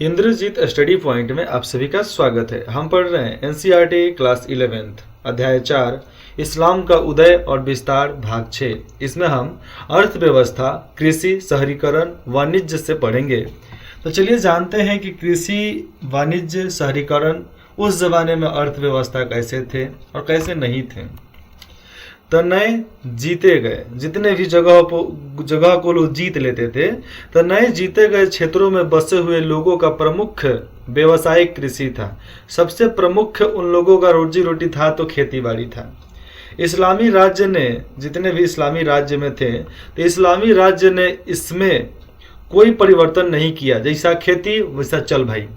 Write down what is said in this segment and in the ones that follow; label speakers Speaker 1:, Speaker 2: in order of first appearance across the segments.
Speaker 1: Indrajit study point में आप सभी का स्वागत है। हम पढ़ रहे हैं एनसीईआरटी क्लास 11 अध्याय 4 इस्लाम का उदय और विस्तार भाग 6। इसमें हम अर्थव्यवस्था, कृषि, शहरीकरण, वाणिज्य से पढ़ेंगे। तो चलिए जानते हैं कि कृषि, वाणिज्य, शहरीकरण उस जमाने में अर्थव्यवस्था कैसे थे और कैसे नहीं थे। तो नए जीते गए जितने भी जगह को लोग जीत लेते थे, तो नए जीते गए क्षेत्रों में बसे हुए लोगों का प्रमुख व्यवसाय कृषि था। सबसे प्रमुख उन लोगों का रोजी रोटी था तो खेतीबाड़ी था। इस्लामी राज्य ने, जितने भी इस्लामी राज्य में थे, तो इस्लामी राज्य ने इसमें कोई परिवर्तन नहीं किया। जैसा खेती वैसा चल भाई।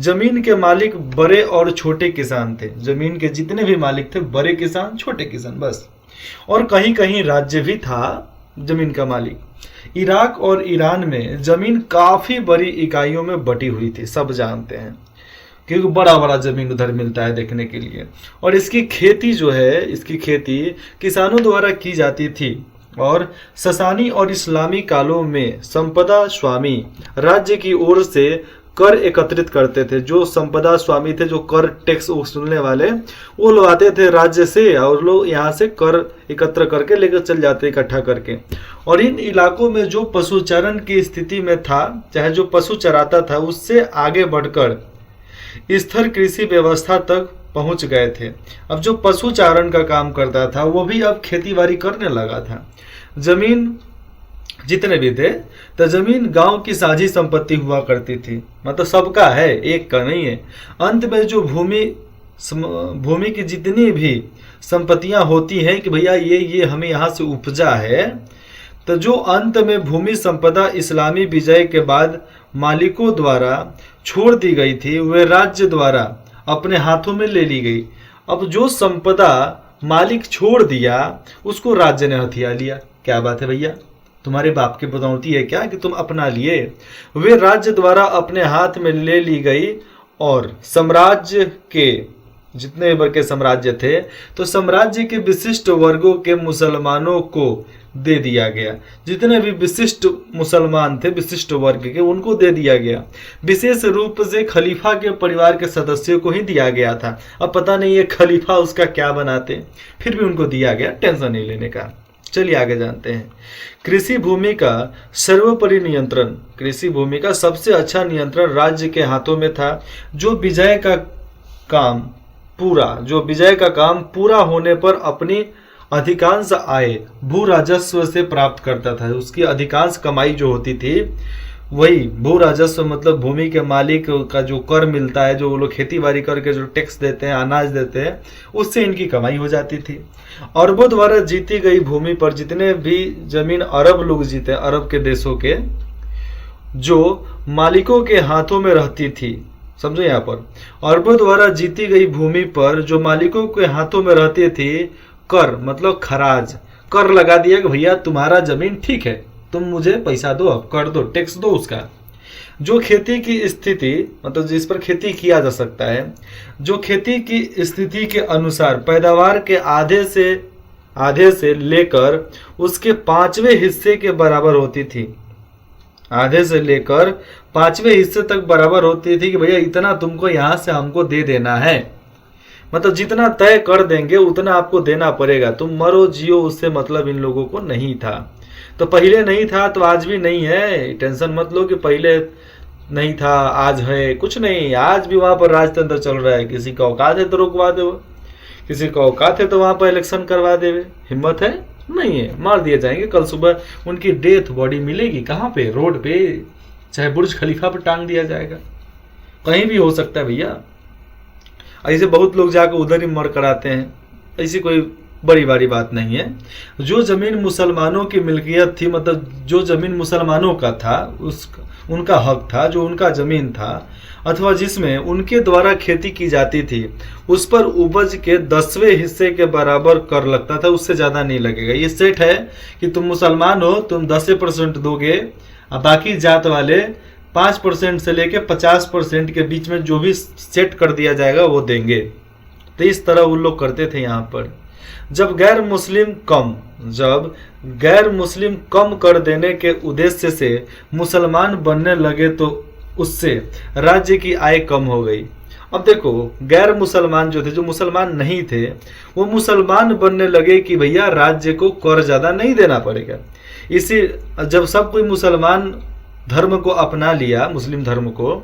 Speaker 1: जमीन के मालिक बड़े और छोटे किसान थे। जमीन के जितने भी मालिक थे, बड़े किसान, छोटे किसान, बस। और कहीं कहीं राज्य भी था जमीन का मालिक। इराक और ईरान में जमीन काफी बड़ी इकाइयों में बटी हुई थी, सब जानते हैं, क्योंकि बड़ा बड़ा जमीन उधर मिलता है देखने के लिए। और इसकी खेती जो है, इसकी खेती किसानों द्वारा की जाती थी। और ससानी और इस्लामी कालों में संपदा स्वामी राज्य की ओर से कर एकत्रित करते थे। जो संपदा स्वामी थे, जो कर टैक्स वसूलने वाले, वो लोग आते थे राज्य से और लोग यहाँ से कर एकत्र करके लेकर चल जाते इकट्ठा करके। और इन इलाकों में जो पशुचारण की स्थिति में था, चाहे जो पशु चराता था, उससे आगे बढ़कर स्थिर कृषि व्यवस्था तक पहुंच गए थे। अब जो पशुचारण का काम करता था वो भी अब खेतीबाड़ी करने लगा था। जमीन जितने भी थे, तो जमीन गांव की साझी संपत्ति हुआ करती थी, मतलब सबका है, एक का नहीं है। अंत में जो भूमि की जितनी भी संपत्तियां होती हैं कि भैया ये हमें यहाँ से उपजा है, तो जो अंत में भूमि संपदा इस्लामी विजय के बाद मालिकों द्वारा छोड़ दी गई थी, वे राज्य द्वारा अपने हाथों में ले ली गई। अब जो संपदा मालिक छोड़ दिया उसको राज्य ने हथिया लिया। क्या बात है भैया, तुम्हारे बाप की बदौलती है क्या कि तुम अपना लिए? वे राज्य द्वारा अपने हाथ में ले ली गई। और साम्राज्य के जितने वर्ग के साम्राज्य थे, तो साम्राज्य के विशिष्ट वर्गों के मुसलमानों को दे दिया गया। जितने भी विशिष्ट मुसलमान थे, विशिष्ट वर्ग के, उनको दे दिया गया। विशेष रूप से खलीफा के परिवार के सदस्यों को ही दिया गया था। अब पता नहीं ये खलीफा उसका क्या बनाते, फिर भी उनको दिया गया, टेंशन नहीं लेने का। चलिए आगे जानते हैं। कृषि भूमि का सर्वोपरि नियंत्रण, कृषि भूमि का सबसे अच्छा नियंत्रण राज्य के हाथों में था। जो विजय का काम पूरा होने पर अपनी अधिकांश आय भू राजस्व से प्राप्त करता था। उसकी अधिकांश कमाई जो होती थी, वही भू राजस्व, मतलब भूमि के मालिक का जो कर मिलता है, जो वो लोग खेती बाड़ी करके जो टैक्स देते हैं, अनाज देते हैं, उससे इनकी कमाई हो जाती थी। अरबों द्वारा जीती गई भूमि पर जितने भी जमीन अरब लोग जीते, अरब के देशों के, जो मालिकों के हाथों में रहती थी, समझो यहाँ पर, अरबों द्वारा जीती गई भूमि पर जो मालिकों के हाथों में रहती थी, कर मतलब खराज, कर लगा दिया कि भैया तुम्हारा जमीन ठीक है, तुम मुझे पैसा दो, कर दो, टैक्स दो उसका। जो खेती की स्थिति, मतलब जिस पर खेती किया जा सकता है, जो खेती की स्थिति के अनुसार पैदावार के आधे से लेकर उसके 5वें हिस्से के बराबर होती थी। आधे से लेकर 5वें हिस्से तक बराबर होती थी कि भैया इतना तुमको यहाँ से हमको दे देना है, मतलब जितना तय कर देंगे उतना आपको देना पड़ेगा। तुम मरो जियो, उससे मतलब इन लोगों को नहीं था। तो पहले नहीं था तो आज भी नहीं है। टेंशन मत लो कि पहले नहीं था आज है, कुछ नहीं। आज भी वहां पर राजतंत्र चल रहा है। किसी का औकात है तो रोकवा दो, किसी का औकात है तो वहां पर इलेक्शन करवा देवे। हिम्मत है? नहीं है, मार दिए जाएंगे। कल सुबह उनकी डेथ बॉडी मिलेगी कहाँ पे? रोड पे, चाहे बुर्ज खलीफा पर टांग दिया जाएगा, कहीं भी हो सकता है भैया। ऐसे बहुत लोग जाकर उधर ही मर कर आते हैं, ऐसी कोई बड़ी बात नहीं है। जो जमीन मुसलमानों की मिल्कियत थी, मतलब जो जमीन मुसलमानों का था, उनका हक था, जो उनका जमीन था, अथवा जिसमें उनके द्वारा खेती की जाती थी, उस पर उपज के 10वें हिस्से के बराबर कर लगता था, उससे ज्यादा नहीं लगेगा। ये सेट है कि तुम मुसलमान हो, तुम 10% दोगे, और बाकी जात वाले 5% से लेके 50% के बीच में जो भी सेट कर दिया जाएगा वो देंगे। तो इस तरह वो लोग करते थे यहाँ पर। जब गैर मुस्लिम कम कर देने के उद्देश्य से मुसलमान बनने लगे, तो उससे राज्य की आय कम हो गई। अब देखो, गैर मुसलमान जो थे, जो मुसलमान नहीं थे, वो मुसलमान बनने लगे कि भैया राज्य को कर ज़्यादा नहीं देना पड़ेगा। इसी जब सब कोई मुसलमान धर्म को अपना लिया, मुस्लिम धर्म को,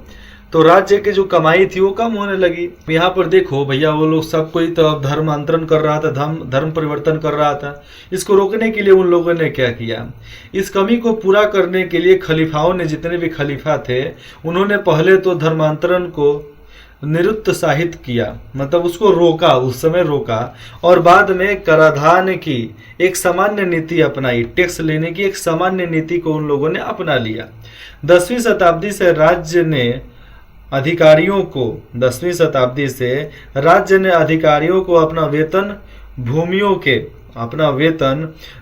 Speaker 1: तो राज्य की जो कमाई थी वो कम होने लगी। यहाँ पर देखो भैया, वो लोग सब कोई तो अब धर्मांतरण कर रहा था, धर्म परिवर्तन कर रहा था। इसको रोकने के लिए उन लोगों ने क्या किया, इस कमी को पूरा करने के लिए खलीफाओं ने, जितने भी खलीफा थे, उन्होंने पहले तो धर्मांतरण को निरुत्साहित किया, मतलब उसको रोका, उस समय रोका, और बाद में कराधान की एक सामान्य नीति अपनाई, टैक्स लेने की एक सामान्य नीति को उन लोगों ने अपना लिया। 10वीं शताब्दी से राज्य ने अधिकारियों को 10वीं शताब्दी से राज्य ने अधिकारियों को अपना वेतन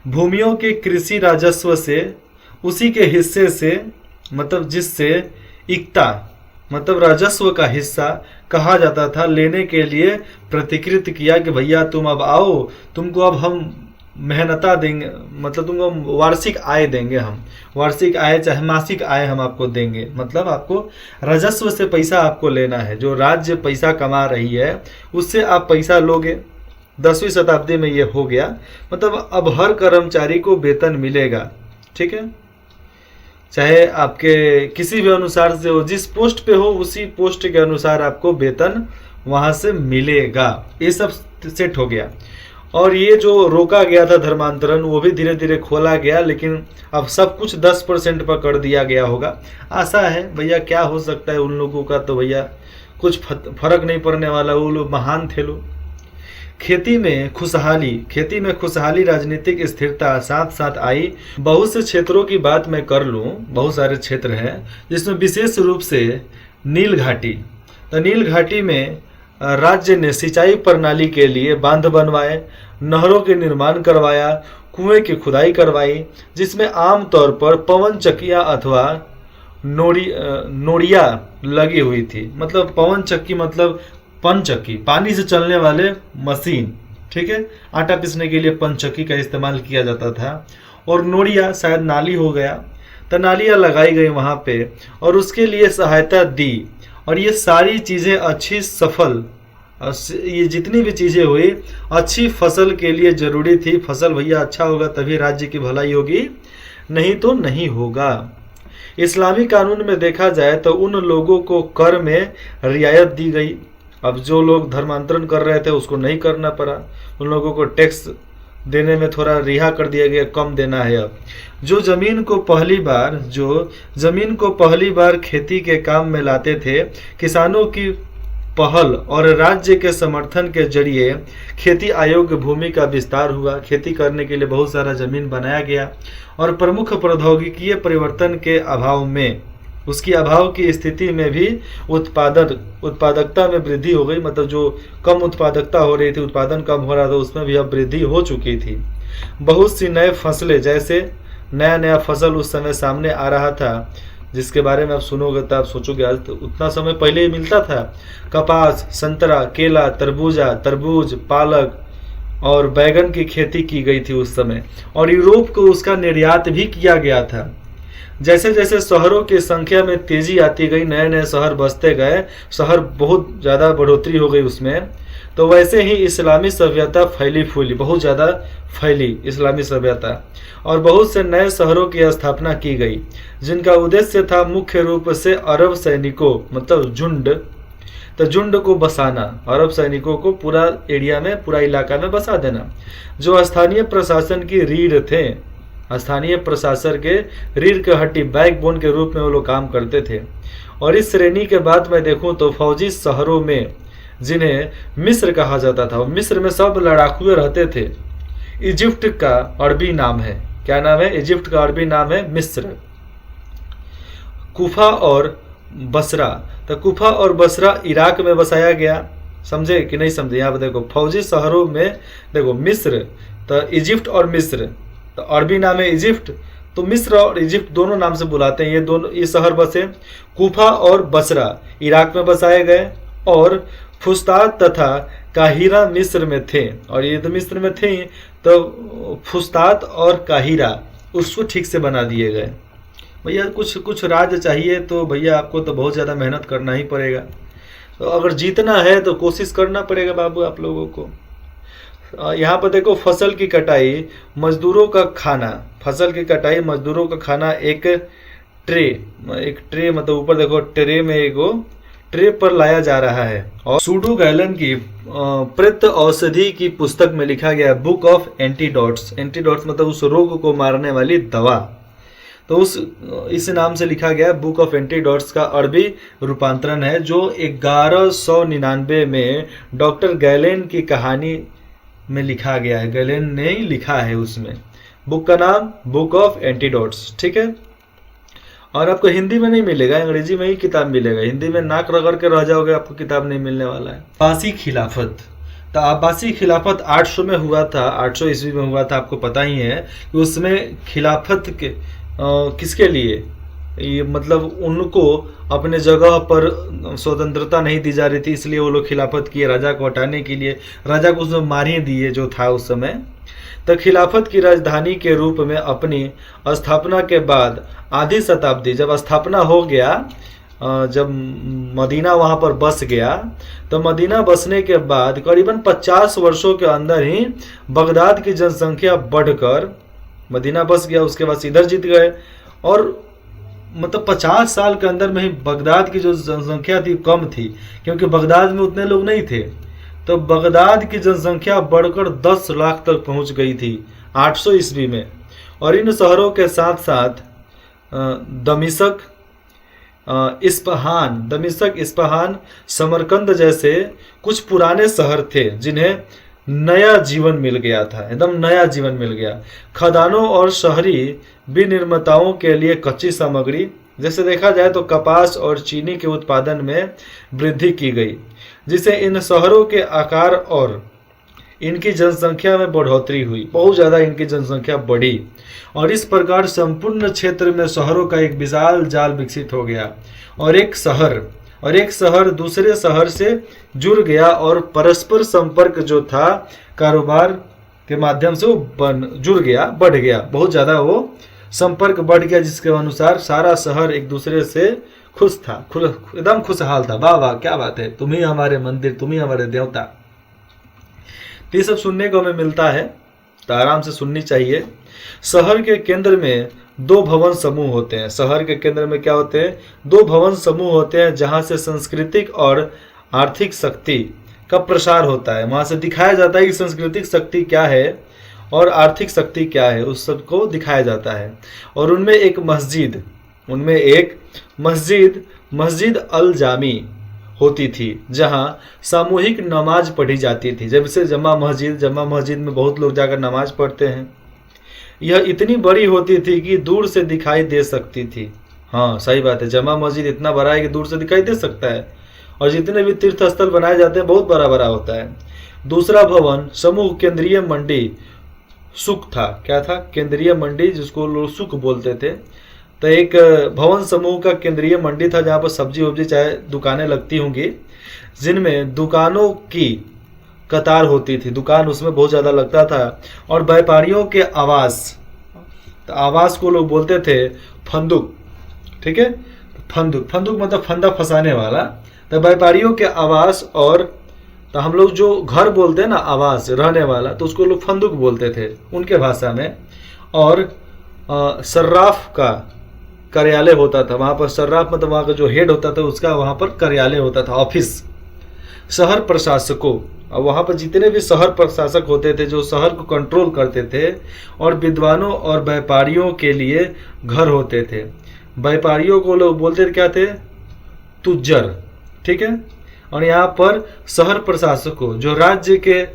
Speaker 1: भूमियों के कृषि राजस्व से, उसी के हिस्से से, मतलब जिससे इक्ता, मतलब राजस्व का हिस्सा कहा जाता था, लेने के लिए प्रतिकृत किया कि भैया तुम अब आओ, तुमको अब हम मेहनता देंगे, मतलब तुमको वार्षिक आय देंगे, हम वार्षिक आय चाहे मासिक आय हम आपको देंगे, मतलब आपको राजस्व से पैसा आपको लेना है, जो राज्य पैसा कमा रही है उससे आप पैसा लोगे। 10वीं शताब्दी में ये हो गया, मतलब अब हर कर्मचारी को वेतन मिलेगा, ठीक है, चाहे आपके किसी भी अनुसार से हो, जिस पोस्ट पे हो उसी पोस्ट के अनुसार आपको वेतन वहां से मिलेगा। ये सब सेट हो गया। और ये जो रोका गया था धर्मांतरण, वो भी धीरे धीरे खोला गया, लेकिन अब सब कुछ 10% पर कर दिया गया होगा। आशा है भैया, क्या हो सकता है उन लोगों का, तो भैया कुछ फर्क नहीं पड़ने वाला, वो लोग महान थे लोग। खेती में खुशहाली, राजनीतिक स्थिरता साथ साथ आई। बहुत से क्षेत्रों की बात मैं कर लूँ, बहुत सारे क्षेत्र हैं जिसमें विशेष रूप से नील घाटी, तो नील घाटी में राज्य ने सिंचाई प्रणाली के लिए बांध बनवाए, नहरों के निर्माण करवाया, कुएं की खुदाई करवाई, जिसमें आमतौर पर पवन चक्कियाँ अथवा नोड़िया लगी हुई थी। मतलब पवन चक्की मतलब पनचक्की, पानी से चलने वाले मशीन, ठीक है, आटा पीसने के लिए पनचक्की का इस्तेमाल किया जाता था। और नोड़िया शायद नाली हो गया, तो नालियाँ लगाई गई वहाँ पे और उसके लिए सहायता दी। और ये सारी चीज़ें अच्छी सफल, ये जितनी भी चीज़ें हुई अच्छी फसल के लिए ज़रूरी थी। फसल भैया अच्छा होगा तभी राज्य की भलाई होगी, नहीं तो नहीं होगा। इस्लामी कानून में देखा जाए तो उन लोगों को कर में रियायत दी गई। अब जो लोग धर्मांतरण कर रहे थे उसको नहीं करना पड़ा, उन लोगों को टैक्स देने में थोड़ा रिहा कर दिया गया, कम देना है। अब जो जमीन को पहली बार खेती के काम में लाते थे, किसानों की पहल और राज्य के समर्थन के जरिए खेती अयोग्य भूमि का विस्तार हुआ। खेती करने के लिए बहुत सारा जमीन बनाया गया और प्रमुख प्रौद्योगिकीय परिवर्तन के अभाव में, उसकी अभाव की स्थिति में भी उत्पादकता में वृद्धि हो गई। मतलब जो कम उत्पादकता हो रही थी, उत्पादन कम हो रहा था, उसमें भी अब वृद्धि हो चुकी थी। बहुत सी नए फसलें, जैसे नया फसल उस समय सामने आ रहा था, जिसके बारे में आप सुनोगे तो आप सोचोगे आज तो उतना समय पहले ही मिलता था। कपास, संतरा, केला, तरबूज, पालक और बैगन की खेती की गई थी उस समय, और यूरोप को उसका निर्यात भी किया गया था। जैसे जैसे शहरों की संख्या में तेजी आती गई, नए नए शहर बसते गए, शहर बहुत ज़्यादा बढ़ोतरी हो गई उसमें, तो वैसे ही इस्लामी सभ्यता बहुत ज़्यादा फैली इस्लामी सभ्यता, और बहुत से नए शहरों की स्थापना की गई, जिनका उद्देश्य था मुख्य रूप से अरब सैनिकों, मतलब झुंड को बसाना, अरब सैनिकों को पूरा एरिया में, पूरा इलाका में बसा देना, जो स्थानीय प्रशासन की रीढ़ थे, स्थानीय प्रशासन के रीढ़ के हड्डी, बैकबोन के रूप में वो लोग काम करते थे। और इस श्रेणी के बाद मैं देखूं तो फौजी शहरों में, जिन्हें मिस्र कहा जाता था, मिस्र में सब लड़ाकुए रहते थे। इजिप्ट का अरबी नाम है, क्या नाम है? इजिप्ट का अरबी नाम है मिस्र। कुफा और बसरा, तो कुफा और बसरा इराक में बसाया गया। समझे कि नहीं समझे? यहाँ पर देखो, फौजी शहरों में देखो मिस्र, तो इजिप्ट और मिस्र, तो अरबी नाम है इजिप्ट, तो मिस्र और इजिप्ट दोनों नाम से बुलाते हैं। ये शहर बसे। कुफा और बसरा इराक में बसाए गए, और फुस्तात तथा काहिरा मिस्र में थे, और ये तो मिस्र में थे, तो फुस्तात और काहिरा उसको ठीक से बना दिए गए। भैया कुछ कुछ राज्य चाहिए तो भैया आपको तो बहुत ज़्यादा मेहनत करना ही पड़ेगा। तो अगर जीतना है तो कोशिश करना पड़ेगा बाबू आप लोगों को। यहाँ पर देखो, फसल की कटाई मजदूरों का खाना, फसल की कटाई मजदूरों का खाना एक ट्रे मतलब ऊपर देखो ट्रे में एगो ट्रे पर लाया जा रहा है। और सूडो गैलन की प्रेत औषधि की पुस्तक में लिखा गया बुक ऑफ एंटीडोट्स। एंटीडोट्स मतलब उस रोग को मारने वाली दवा, तो इस नाम से लिखा गया बुक ऑफ एंटीडोट्स का अरबी रूपांतरण है, जो 1199 में डॉक्टर गैलेन की कहानी में लिखा गया है। गैलेन ने ही लिखा है उसमें। बुक का नाम बुक ऑफ एंटीडोट्स, ठीक है। और आपको हिंदी में नहीं मिलेगा, अंग्रेजी में ही किताब मिलेगा। हिंदी में नाक रगड़ के रह जाओगे, आपको किताब नहीं मिलने वाला है। अब्बासी खिलाफत, तो अब्बासी खिलाफत 800 में हुआ था, 800 ईस्वी में हुआ था। आपको पता ही है कि उसमें खिलाफत के किसके लिए, ये मतलब उनको अपने जगह पर स्वतंत्रता नहीं दी जा रही थी, इसलिए वो लोग खिलाफत किए राजा को हटाने के लिए। राजा को उसमें मार ही दिए जो था उस समय। तो खिलाफत की राजधानी के रूप में अपनी स्थापना के बाद आधी शताब्दी जब स्थापना हो गया, जब मदीना वहाँ पर बस गया, तो मदीना बसने के बाद करीबन 50 वर्षों के अंदर ही बगदाद की जनसंख्या बढ़कर, मदीना बस गया उसके बाद इधर जीत गए, और मतलब 50 साल के अंदर में ही बगदाद की जो जनसंख्या थी कम थी, क्योंकि बगदाद में उतने लोग नहीं थे। तो बगदाद की जनसंख्या बढ़कर 10 लाख तक पहुंच गई थी 800 ईस्वी में। और इन शहरों के साथ साथ दमिश्क, इस्फहान, समरकंद जैसे कुछ पुराने शहर थे जिन्हें नया जीवन मिल गया था, एकदम नया जीवन मिल गया। खदानों और शहरी विनिर्माताओं के लिए कच्ची सामग्री, जैसे देखा जाए तो कपास और चीनी के उत्पादन में वृद्धि की गई, जिससे इन शहरों के आकार और इनकी जनसंख्या में बढ़ोतरी हुई। बहुत ज़्यादा इनकी जनसंख्या बढ़ी, और इस प्रकार संपूर्ण क्षेत्र में शहरों का एक विशाल जाल विकसित हो गया, और एक शहर दूसरे शहर से जुड़ गया, और परस्पर संपर्क जो था कारोबार के माध्यम से वो जुड़ गया, बढ़ गया, बहुत ज़्यादा वो संपर्क बढ़ गया, जिसके अनुसार सारा शहर एक दूसरे से खुश था, एकदम खुशहाल था। वाह वाह क्या बात है, तुम ही हमारे मंदिर, तुम ही हमारे देवता। तो ये सब सुनने को हमें मिलता है, तो आराम से सुननी चाहिए। शहर के केंद्र में 2 भवन समूह होते हैं। शहर के केंद्र में क्या होते हैं? 2 भवन समूह होते हैं, जहां से सांस्कृतिक और आर्थिक शक्ति का प्रसार होता है। वहां से दिखाया जाता है कि सांस्कृतिक शक्ति क्या है और आर्थिक शक्ति क्या है, उस सब को दिखाया जाता है। और उनमें एक मस्जिद अल जामी होती थी, जहां सामूहिक नमाज पढ़ी जाती थी। जैसे जमा मस्जिद में बहुत लोग जाकर नमाज पढ़ते हैं। यह इतनी बड़ी होती थी कि दूर से दिखाई दे सकती थी। हाँ सही बात है, जमा मस्जिद इतना बड़ा है कि दूर से दिखाई दे सकता है। और जितने भी तीर्थ स्थल बनाए जाते हैं बहुत बड़ा बड़ा होता है। दूसरा भवन समूह केंद्रीय मंडी सुक था। क्या था? केंद्रीय मंडी, जिसको लोग सुक बोलते थे। तो एक भवन समूह का केंद्रीय मंडी था, जहाँ पर सब्जी वब्जी चाहे दुकानें लगती होंगी, जिनमें दुकानों की कतार होती थी। दुकान उसमें बहुत ज़्यादा लगता था। और व्यापारियों के आवास, तो आवास को लोग बोलते थे फंदुक। ठीक है, फंदुक मतलब फंदा फंसाने वाला। तो व्यापारियों के आवास, और तो हम लोग जो घर बोलते हैं ना, आवास रहने वाला, तो उसको लोग फंदुक बोलते थे उनके भाषा में। और सर्राफ का कार्यालय होता था वहाँ पर। सर्राफ मतलब वहाँ का जो हेड होता था उसका वहाँ पर कार्यालय होता था, ऑफिस। शहर प्रशासकों, और वहाँ पर जितने भी शहर प्रशासक होते थे जो शहर को कंट्रोल करते थे। और विद्वानों और व्यापारियों के लिए घर होते थे। व्यापारियों को लोग बोलते क्या थे? तुज्जर। ठीक है। और यहाँ पर शहर प्रशासकों जो राज्य के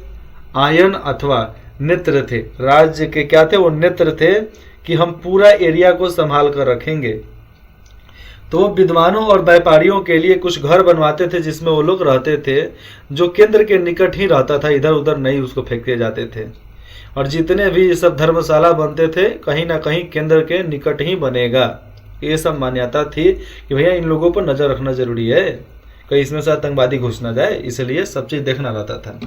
Speaker 1: आयन अथवा नेत्र थे, राज्य के क्या थे? वो नेत्र थे कि हम पूरा एरिया को संभाल कर रखेंगे। तो वो विद्वानों और व्यापारियों के लिए कुछ घर बनवाते थे जिसमें वो लोग रहते थे, जो केंद्र के निकट ही रहता था, इधर उधर नहीं उसको फेंकते जाते थे। और जितने भी ये सब धर्मशाला बनते थे कहीं ना कहीं केंद्र के निकट ही बनेगा। ये सब मान्यता थी कि भैया इन लोगों पर नजर रखना जरूरी है, कहीं इसमें से आतंकवादी घुस ना जाए, इसलिए सब चीज देखना रहता था।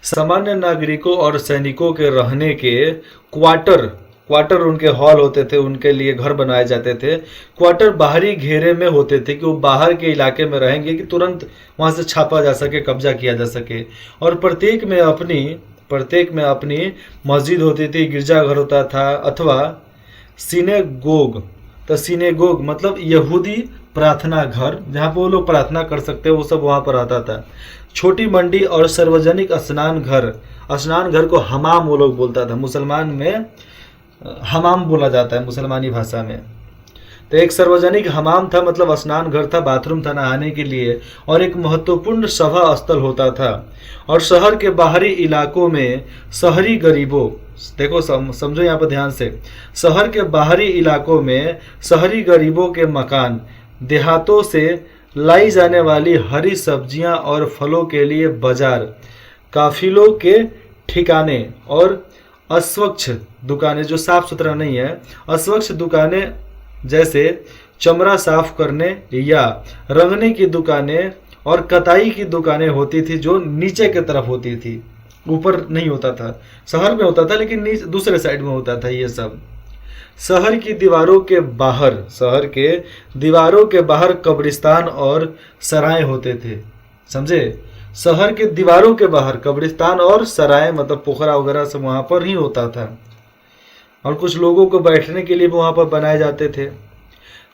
Speaker 1: सामान्य नागरिकों और सैनिकों के रहने के क्वार्टर क्वार्टर उनके हॉल होते थे, उनके लिए घर बनाए जाते थे। क्वार्टर बाहरी घेरे में होते थे कि वो बाहर के इलाके में रहेंगे कि तुरंत वहाँ से छापा जा सके, कब्जा किया जा सके। और प्रत्येक में अपनी मस्जिद होती थी, गिरजाघर होता था, अथवा सिनेगोग। तो सिनेगोग मतलब यहूदी प्रार्थना घर, जहाँ पर वो लोग प्रार्थना कर सकते हैं, वो सब वहाँ पर आता था। छोटी मंडी और सार्वजनिक स्नान घर को हमाम वो लोग बोलता था। मुसलमान में हमाम बोला जाता है मुसलमानी भाषा में। तो एक सार्वजनिक हमाम था, मतलब स्नान घर था, बाथरूम था नहाने के लिए, और एक महत्वपूर्ण सभा स्थल होता था। और शहर के बाहरी इलाकों में शहरी गरीबों, देखो समझो यहाँ पर ध्यान से, शहर के बाहरी इलाकों में शहरी गरीबों के मकान, देहातों से लाई जाने वाली हरी सब्जियां और फलों के लिए बाजार, काफिलों के ठिकाने, और अस्वच्छ दुकानें जो साफ सुथरा नहीं है, अस्वच्छ दुकानें जैसे चमड़ा साफ करने या रंगने की दुकानें और कताई की दुकानें होती थी, जो नीचे की तरफ होती थी, ऊपर नहीं होता था। शहर में होता था लेकिन दूसरे साइड में होता था ये सब। शहर की दीवारों के बाहर कब्रिस्तान और सराय होते थे, समझे। शहर के दीवारों के बाहर कब्रिस्तान और सराय मतलब पोखरा वगैरह सब वहाँ पर ही होता था, और कुछ लोगों को बैठने के लिए भी वहाँ पर बनाए जाते थे।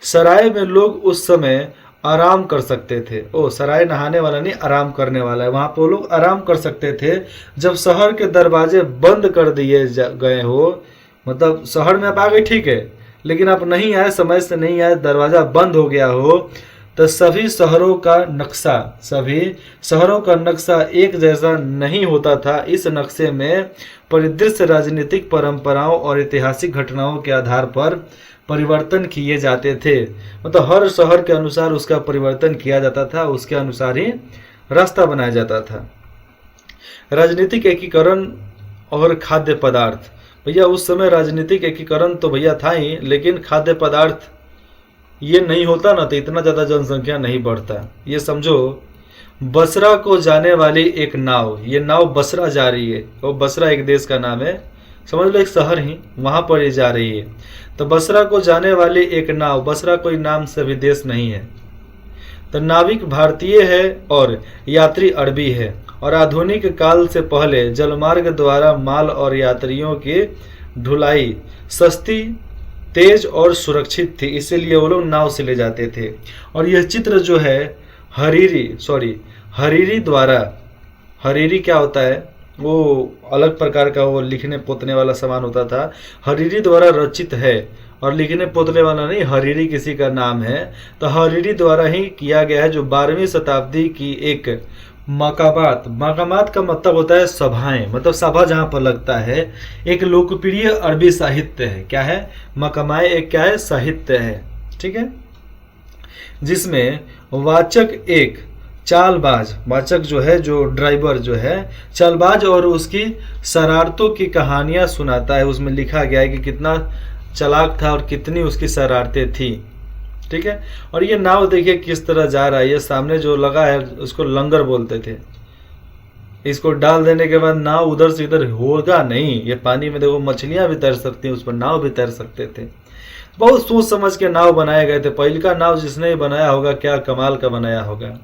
Speaker 1: सराय में लोग उस समय आराम कर सकते थे। सराय नहाने वाला नहीं, आराम करने वाला है। वहाँ पर लोग आराम कर सकते थे जब शहर के दरवाजे बंद कर दिए गए हो। मतलब शहर में आप आ गए ठीक है, लेकिन आप नहीं आए, समय से नहीं आए, दरवाज़ा बंद हो गया हो, तो सभी शहरों का नक्शा एक जैसा नहीं होता था। इस नक्शे में परिदृश्य राजनीतिक परंपराओं और ऐतिहासिक घटनाओं के आधार पर परिवर्तन किए जाते थे। मतलब हर शहर के अनुसार उसका परिवर्तन किया जाता था, उसके अनुसार ही रास्ता बनाया जाता था। राजनीतिक एकीकरण और खाद्य पदार्थ, भैया उस समय राजनीतिक एकीकरण तो भैया था ही, लेकिन खाद्य पदार्थ ये नहीं होता ना तो इतना ज़्यादा जनसंख्या नहीं बढ़ता। ये समझो, बसरा को जाने वाली एक नाव, ये नाव बसरा जा रही है, और बसरा एक देश का नाम है, समझ लो एक शहर ही, वहाँ पर ये जा रही है। तो बसरा को जाने वाली एक नाव, बसरा कोई नाम से भी देश नहीं है। तो नाविक भारतीय है और यात्री अरबी है, और आधुनिक काल से पहले जलमार्ग द्वारा माल और यात्रियों की ढुलाई सस्ती, तेज और सुरक्षित थी, इसीलिए वो लोग नाव से ले जाते थे। और यह चित्र जो है हरीरी द्वारा, हरीरी क्या होता है, वो अलग प्रकार का वो लिखने पोतने वाला सामान होता था, हरीरी द्वारा रचित है। और लिखने पोतने वाला नहीं, हरीरी किसी का नाम है, तो हरीरी द्वारा ही किया गया है, जो 12वीं शताब्दी की एक मकामात का मतलब होता है सभाएं, मतलब सभा जहाँ पर लगता है, एक लोकप्रिय अरबी साहित्य है। क्या है? मकमाए एक क्या है? साहित्य है, ठीक है, जिसमें वाचक जो है, जो ड्राइवर जो है, चालबाज और उसकी शरारतों की कहानियां सुनाता है। उसमें लिखा गया है कि कितना चालाक था और कितनी उसकी शरारतें थी, ठीक है। और ये नाव देखिए किस तरह जा रहा है, ये सामने जो लगा है उसको लंगर बोलते थे। इसको डाल देने के बाद नाव उधर से इधर होगा नहीं, ये पानी में देखो मछलियां भी तैर सकती हैं, उस पर नाव भी तैर सकते थे। बहुत सोच समझ के नाव बनाए गए थे। पहले का नाव जिसने भी बनाया होगा क्या कमाल का बनाया होगा।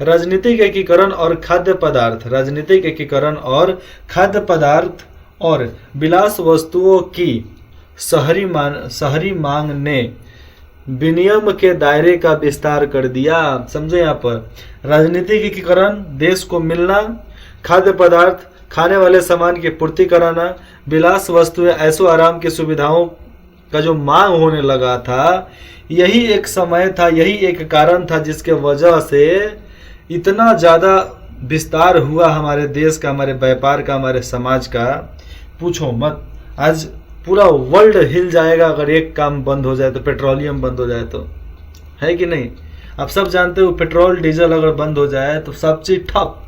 Speaker 1: राजनीतिक एकीकरण और खाद्य पदार्थ और विलास वस्तुओं की शहरी मांग ने विनियम के दायरे का विस्तार कर दिया। समझे, यहाँ पर राजनीतिक एकीकरण, देश को मिलना, खाद्य पदार्थ, खाने वाले सामान की पूर्ति कराना, विलास वस्तुएं, ऐशो आराम की सुविधाओं का जो मांग होने लगा था, यही एक समय था, यही एक कारण था जिसके वजह से इतना ज़्यादा विस्तार हुआ हमारे देश का, हमारे व्यापार का, हमारे समाज का, पूछो मत। आज पूरा वर्ल्ड हिल जाएगा अगर एक काम बंद हो जाए तो, पेट्रोलियम बंद हो जाए तो, है कि नहीं। आप सब जानते हो पेट्रोल डीजल अगर बंद हो जाए तो सब चीज ठप।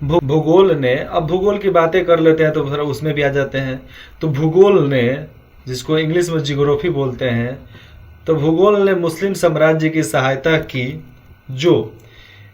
Speaker 1: भूगोल ने, अब भूगोल की बातें कर लेते हैं तो उसमें भी आ जाते हैं। तो भूगोल ने, जिसको इंग्लिश में जियोग्राफी बोलते हैं, तो भूगोल ने मुस्लिम साम्राज्य की सहायता की जो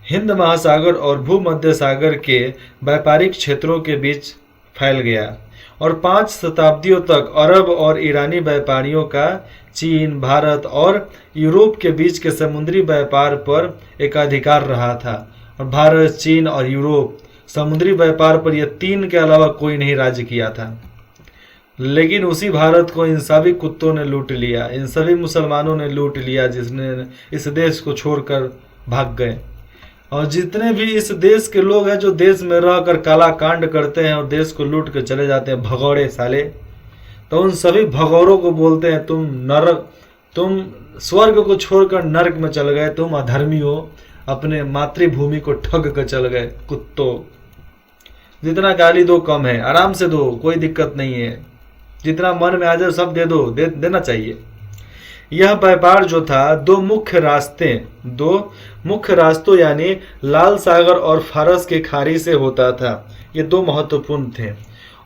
Speaker 1: हिंद महासागर और भूमध्य सागर के व्यापारिक क्षेत्रों के बीच फैल गया, और 5 शताब्दियों तक अरब और ईरानी व्यापारियों का चीन, भारत और यूरोप के बीच के समुद्री व्यापार पर एक अधिकार रहा था। और भारत, चीन और यूरोप समुद्री व्यापार पर यह तीन के अलावा कोई नहीं राज्य किया था। लेकिन उसी भारत को इन सभी कुत्तों ने लूट लिया, इन सभी मुसलमानों ने लूट लिया, जिसने इस देश को छोड़कर भाग गए। और जितने भी इस देश के लोग हैं जो देश में रहकर काला कांड करते हैं और देश को लूट कर चले जाते हैं, भगौड़े साले, तो उन सभी भगौरों को बोलते हैं तुम स्वर्ग को छोड़कर नरक में चल गए, तुम अधर्मी हो, अपने मातृभूमि को ठग कर चल गए कुत्तों। जितना गाली दो कम है, आराम से दो, कोई दिक्कत नहीं है, जितना मन में आ जाए सब दे दो, देना चाहिए। यह व्यापार जो था दो मुख्य रास्तों यानी लाल सागर और फारस के खाड़ी से होता था। ये दो महत्वपूर्ण थे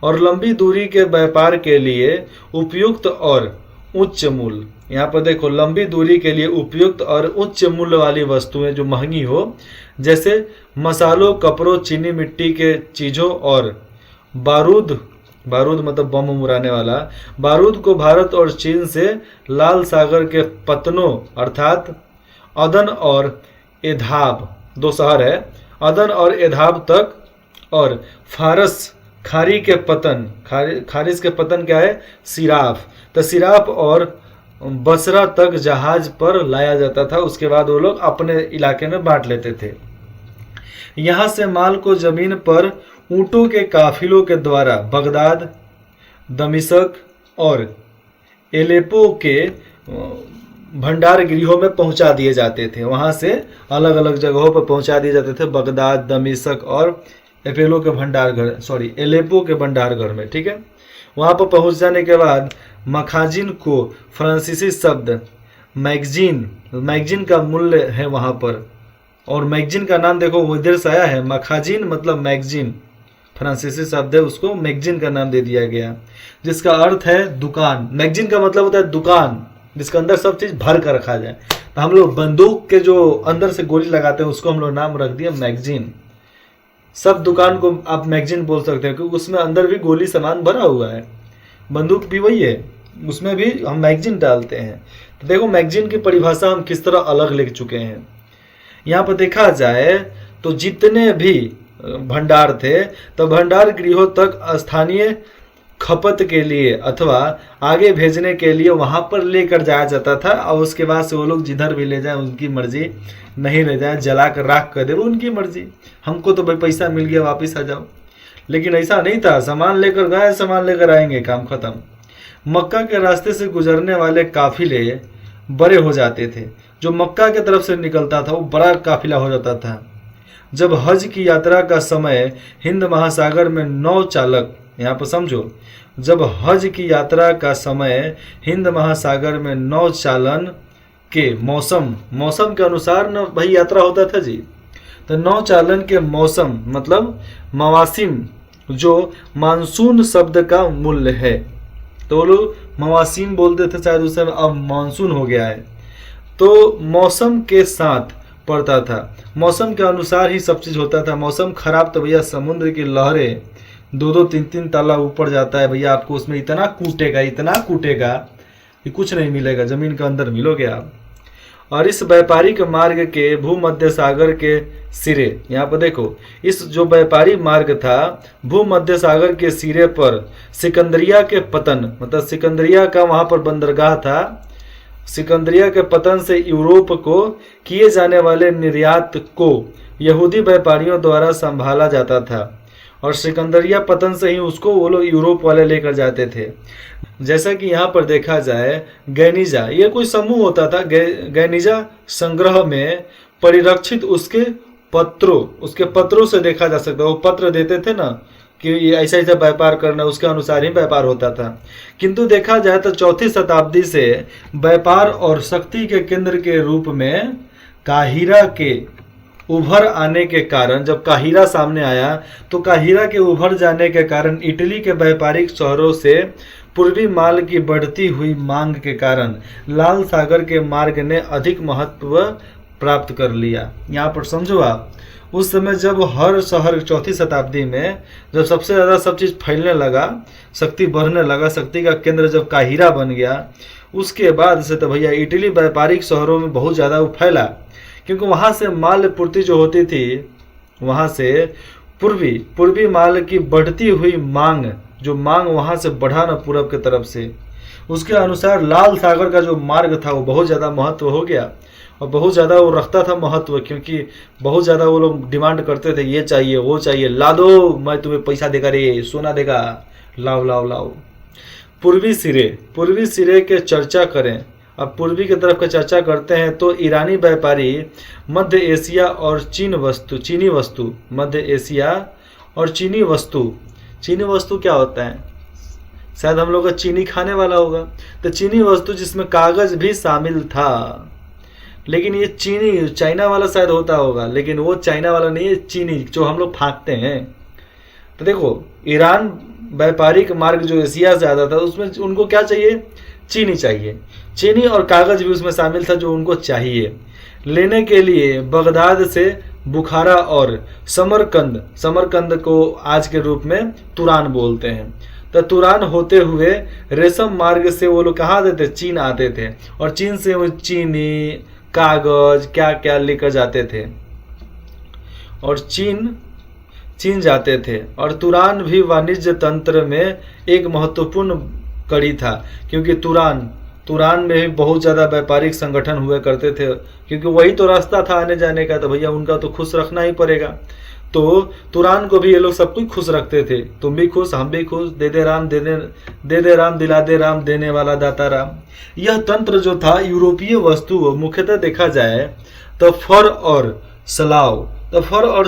Speaker 1: और लंबी दूरी के व्यापार के लिए उपयुक्त और उच्च मूल्य, यहाँ पर देखो, लंबी दूरी के लिए उपयुक्त और उच्च मूल्य वाली वस्तुएं जो महंगी हो, जैसे मसालों, कपड़ों, चीनी मिट्टी के चीजों और बारूद मतलब बम उड़ाने वाला बारूद को भारत और चीन से लाल सागर के पतनों अर्थात अदन और एधाब, दो शहर है, अदन और एधाब तक, और फारस खारी के पतन, खारिज के पतन क्या है, सिराफ, तो सिराफ और बसरा तक जहाज पर लाया जाता था। उसके बाद वो लोग अपने इलाके में बांट लेते थे। यहाँ से माल को जमीन पर ऊंटों के काफिलों के द्वारा बगदाद, दमिश्क और एलेपो के भंडार गृहों में पहुंचा दिए जाते थे। वहां से अलग अलग जगहों पर पहुंचा दिए जाते थे, बगदाद, दमिश्क और एलेपो के भंडार घर में, ठीक है। वहां पर पहुंच जाने के बाद मखाजिन को फ्रांसीसी शब्द मैगजीन का मूल्य है वहां पर, और मैगजीन का नाम देखो वो इधर से आया है, मखाजिन मतलब मैगजीन, फ्रांसीसी शब्द है, उसको मैगजीन का नाम दे दिया गया, जिसका अर्थ है दुकान। मैगजीन का मतलब होता है दुकान, जिसके अंदर सब चीज भर कर रखा जाए। तो हम लोग बंदूक के जो अंदर से गोली लगाते हैं उसको हम लोग नाम रख दिया मैगजीन। सब दुकान को आप मैगजीन बोल सकते हैं क्योंकि उसमें अंदर भी गोली सामान भरा हुआ है, बंदूक भी वही है, उसमें भी हम मैगजीन डालते हैं। तो देखो मैगजीन की परिभाषा हम किस तरह अलग लिख चुके हैं। यहाँ पर देखा जाए तो जितने भी भंडार थे तो भंडार गृहों तक स्थानीय खपत के लिए अथवा आगे भेजने के लिए वहां पर लेकर जाया जाता था, और उसके बाद से वो लोग जिधर भी ले जाए उनकी मर्जी, नहीं ले जाए जला कर राख कर दे वो उनकी मर्जी, हमको तो भाई पैसा मिल गया वापस आ जाओ। लेकिन ऐसा नहीं था, सामान लेकर गए सामान लेकर आएंगे, काम खत्म। मक्का के रास्ते से गुजरने वाले काफिले बड़े हो जाते थे, जो मक्का की तरफ से निकलता था वो बड़ा काफिला हो जाता था। जब हज की यात्रा का समय हिंद महासागर में नौ चालक, यहाँ पर समझो, जब हज की यात्रा का समय हिंद महासागर में नौ चालन के मौसम के अनुसार न भाई यात्रा होता था जी। तो नौ चालन के मौसम मतलब मवासिम, जो मानसून शब्द का मूल्य है, तो लोग मवासिम बोलते थे शायद उस समय, अब मानसून हो गया है। तो मौसम के साथ पड़ता था, मौसम के अनुसार ही सब चीज़ होता था। मौसम खराब तो भैया समुद्र की लहरें 2-2, 3-3 ताला ऊपर जाता है भैया, आपको उसमें इतना कूटेगा कि कुछ नहीं मिलेगा, जमीन के अंदर मिलोगे आप। और इस व्यापारिक मार्ग के भूमध्य सागर के सिरे, यहाँ पर देखो, इस जो व्यापारी मार्ग था भूमध्य सागर के सिरे पर सिकंदरिया के पतन, मतलब सिकंदरिया का वहाँ पर बंदरगाह था, सिकंदरिया के पतन से यूरोप को किए जाने वाले निर्यात को यहूदी व्यापारियों द्वारा संभाला जाता था, और सिकंदरिया पतन से ही उसको वो लोग यूरोप वाले लेकर जाते थे। जैसा कि यहाँ पर देखा जाए गैनीजा, ये कोई समूह होता था, गैनीजा संग्रह में परिरक्षित उसके पत्रों से देखा जा सकता है। वो पत्र देते थे ना कि ये ऐसा ऐसा व्यापार करना, उसके अनुसार ही व्यापार होता था। किंतु देखा जाए तो 4वीं शताब्दी से व्यापार और शक्ति के केंद्र के रूप में काहिरा के उभर आने के कारण, जब काहिरा सामने आया तो काहिरा के उभर जाने के कारण इटली के व्यापारिक शहरों से पूर्वी माल की बढ़ती हुई मांग के कारण लाल सागर के मार्ग ने अधिक महत्व प्राप्त कर लिया। यहाँ पर समझो आप, उस समय जब हर शहर 4वीं शताब्दी में जब सबसे ज़्यादा सब चीज़ फैलने लगा, शक्ति बढ़ने लगा, शक्ति का केंद्र जब काहिरा बन गया, उसके बाद से तो भैया इटली व्यापारिक शहरों में बहुत ज़्यादा वो फैला, क्योंकि वहाँ से माल पूर्ति जो होती थी, वहाँ से पूर्वी माल की बढ़ती हुई मांग, जो मांग वहाँ से बढ़ा ना पूरब के तरफ से, उसके अनुसार लाल सागर का जो मार्ग था वो बहुत ज़्यादा महत्व हो गया, और बहुत ज़्यादा वो रखता था महत्व, क्योंकि बहुत ज़्यादा वो लोग डिमांड करते थे, ये चाहिए वो चाहिए, ला दो, मैं तुम्हें पैसा देगा, रे सोना देगा, लाओ लाओ लाओ। पूर्वी सिरे के चर्चा करें, अब पूर्वी की तरफ का चर्चा करते हैं तो ईरानी व्यापारी मध्य एशिया और चीनी वस्तु, मध्य एशिया और चीनी वस्तु क्या होता है, शायद हम लोग का चीनी खाने वाला होगा, तो चीनी वस्तु जिसमें कागज भी शामिल था, लेकिन ये चीनी चाइना वाला शायद होता होगा, लेकिन वो चाइना वाला नहीं है, चीनी जो हम लोग फाँकते हैं। तो देखो, ईरान व्यापारिक मार्ग जो एशिया से आता था, उसमें उनको क्या चाहिए, चीनी चाहिए, चीनी और कागज भी उसमें शामिल था जो उनको चाहिए। लेने के लिए बगदाद से बुखारा और समरकंद को आज के रूप में तुरान बोलते हैं, तो तुरान होते हुए रेशम मार्ग से वो लोग कहाँ आते थे, चीन आते थे, और चीन से वो चीनी, कागज क्या क्या लेकर जाते थे, और चीन जाते थे। और तुरान भी वाणिज्य तंत्र में एक महत्वपूर्ण कड़ी था, क्योंकि तुरान में भी बहुत ज़्यादा व्यापारिक संगठन हुए करते थे, क्योंकि वही तो रास्ता था आने जाने का, तो भैया उनका तो खुश रखना ही पड़ेगा। तो तुरान को भी ये लोग सब कुछ खुश रखते थे, तुम भी खुश हम भी खुश, दे दे राम दिला दे राम, देने वाला दाता राम। यह तंत्र जो था यूरोपीय वस्तु मुख्यतः देखा जाए तो फर और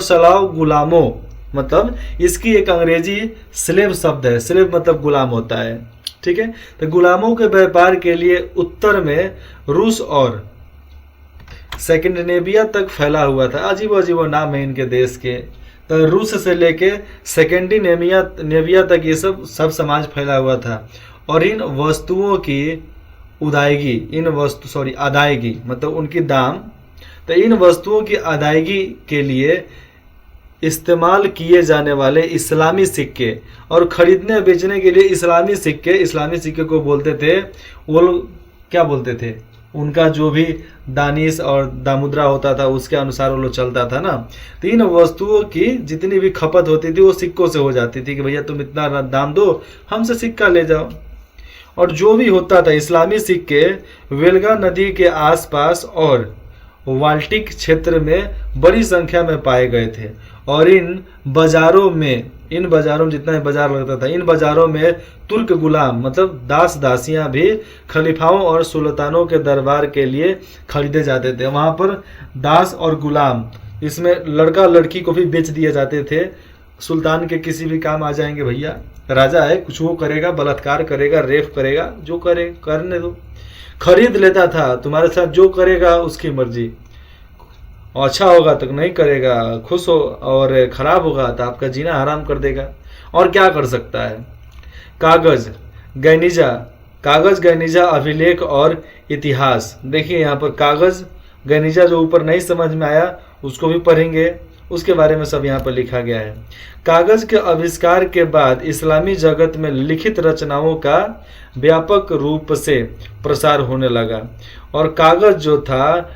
Speaker 1: सलाव गुलामों, मतलब इसकी एक अंग्रेजी स्लेव शब्द है, स्लेव मतलब गुलाम होता है, ठीक है। तो गुलामों के व्यापार के लिए उत्तर में रूस और सेकेंडिनेविया तक फैला हुआ था। अजीब नाम है इनके देश के, तो रूस से लेके सेकेंडिनेविया तक ये सब समाज फैला हुआ था। और इन वस्तुओं की अदायगी मतलब उनकी दाम, तो इन वस्तुओं की अदायगी के लिए इस्तेमाल किए जाने वाले इस्लामी सिक्के और खरीदने बेचने के लिए इस्लामी सिक्के को बोलते थे, वो लोग क्या बोलते थे, उनका जो भी दानिश और दामुद्रा होता था उसके अनुसार वो लोग चलता था ना। तो इन वस्तुओं की जितनी भी खपत होती थी वो सिक्कों से हो जाती थी, कि भैया तुम इतना दाम दो, हमसे सिक्का ले जाओ। और जो भी होता था, इस्लामी सिक्के वेल्गा नदी के आसपास और बाल्टिक क्षेत्र में बड़ी संख्या में पाए गए थे। और इन बाजारों में जितना बाजार लगता था, इन बाजारों में तुर्क गुलाम मतलब दास दासियां भी खलीफाओं और सुल्तानों के दरबार के लिए खरीदे जाते थे। वहाँ पर दास और गुलाम, इसमें लड़का लड़की को भी बेच दिए जाते थे। सुल्तान के किसी भी काम आ जाएंगे, भैया राजा है, कुछ वो करेगा, बलात्कार करेगा, रेप करेगा, जो करे करने दो, खरीद लेता था। तुम्हारे साथ जो करेगा उसकी मर्जी, अच्छा होगा तो नहीं करेगा, खुश हो, और खराब होगा तो आपका जीना हराम कर देगा। और क्या कर सकता है। कागज गैनीजा अभिलेख और इतिहास, देखिए यहाँ पर कागज गैनीजा जो ऊपर नहीं समझ में आया उसको भी पढ़ेंगे, उसके बारे में सब यहाँ पर लिखा गया है। कागज के आविष्कार के बाद इस्लामी जगत में लिखित रचनाओं का व्यापक रूप से प्रसार होने लगा। और कागज जो था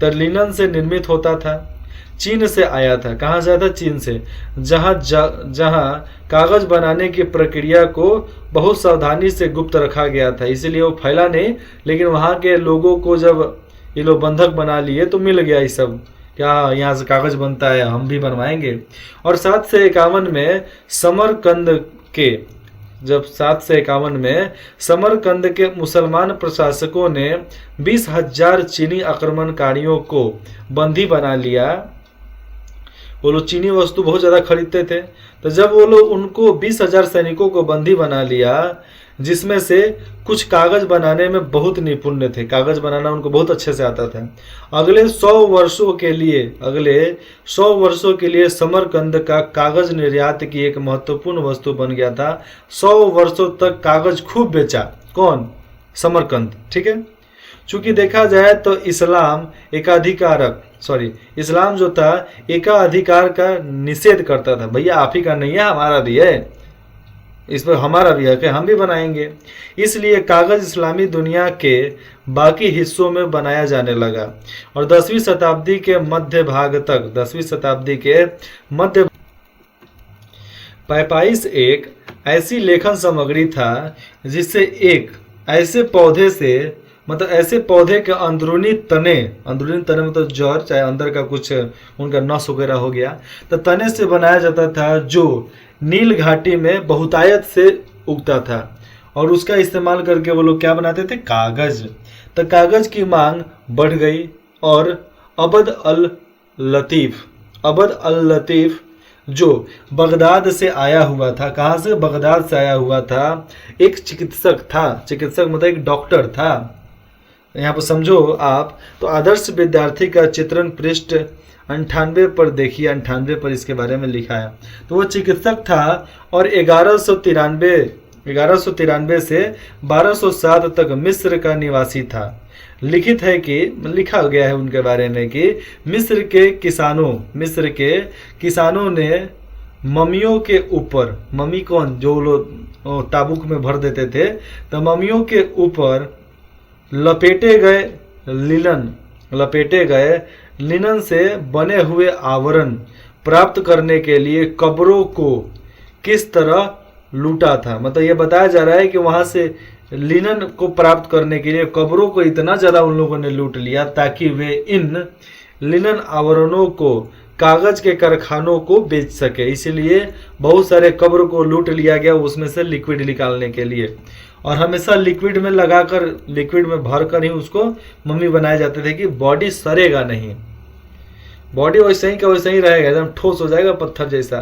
Speaker 1: लिनन से निर्मित होता था, चीन से आया था। कहाँ से आया था? चीन से, जहाँ कागज बनाने की प्रक्रिया को बहुत सावधानी से गुप्त रखा गया था, इसीलिए वो फैला नहीं। लेकिन वहाँ के लोगों को जब ये लोग बंधक बना लिए तो मिल गया ये सब, क्या यहाँ से कागज बनता है, हम भी बनवाएंगे। और 751 में समरकंद के मुसलमान प्रशासकों ने 20,000 चीनी आक्रमणकारियों को बंदी बना लिया। वो लोग चीनी वस्तु बहुत ज़्यादा खरीदते थे, तो जब वो लोग उनको 20,000 सैनिकों को बंदी बना लिया, जिसमें से कुछ कागज बनाने में बहुत निपुण थे, कागज बनाना उनको बहुत अच्छे से आता था। अगले 100 वर्षों के लिए समरकंद का कागज निर्यात की एक महत्वपूर्ण वस्तु बन गया था। 100 वर्षों तक कागज खूब बेचा, कौन? समरकंद, ठीक है। चूंकि देखा जाए तो इस्लाम जो था एकाधिकार का निषेध करता था। भैया आप ही का नहीं है, हमारा भी है, इस पर हमारा भी हक है, हम भी बनाएंगे। इसलिए कागज इस्लामी दुनिया के बाकी हिस्सों में बनाया जाने लगा और 10वीं शताब्दी के मध्य भाग तक, 10वीं शताब्दी के मध्य पैपाइस एक ऐसी लेखन सामग्री था जिससे एक ऐसे पौधे से, मतलब ऐसे पौधे के अंदरूनी तने मतलब जड़, चाहे अंदर का कुछ उनका नस वगैरह हो गया, तो तने से बनाया जाता था जो नील घाटी में बहुतायत से उगता था। और उसका इस्तेमाल करके वो लोग क्या बनाते थे? कागज। तो कागज की मांग बढ़ गई और अबद अल लतीफ जो बगदाद से आया हुआ था, कहाँ से? बगदाद से आया हुआ था, एक चिकित्सक था। चिकित्सक मतलब एक डॉक्टर था। यहाँ पर समझो आप, तो आदर्श विद्यार्थी का चित्रण पृष्ठ 98 पर देखिए, 98 पर इसके बारे में लिखा है। तो वो चिकित्सक था और 1193 से 1207 तक मिस्र का निवासी था। लिखा गया है उनके बारे में कि मिस्र के किसानों ने मम्मियों के ऊपर, मम्मी कौन, जो लोग ताबूक में भर देते थे, तो मम्मियों के ऊपर लपेटे गए लिनन से बने हुए आवरण प्राप्त करने के लिए कब्रों को किस तरह लूटा था। मतलब ये बताया जा रहा है कि वहां से लिनन को प्राप्त करने के लिए कब्रों को इतना ज़्यादा उन लोगों ने लूट लिया ताकि वे इन लिनन आवरणों को कागज के कारखानों को बेच सके। इसलिए बहुत सारे कब्र को लूट लिया गया उसमें से लिक्विड निकालने के लिए, और हमेशा लिक्विड में लगाकर, लिक्विड में भरकर ही उसको मम्मी बनाए जाते थे कि बॉडी सड़ेगा नहीं, बॉडी वैसे ही का वैसे ही रहेगा, एकदम ठोस हो जाएगा पत्थर जैसा।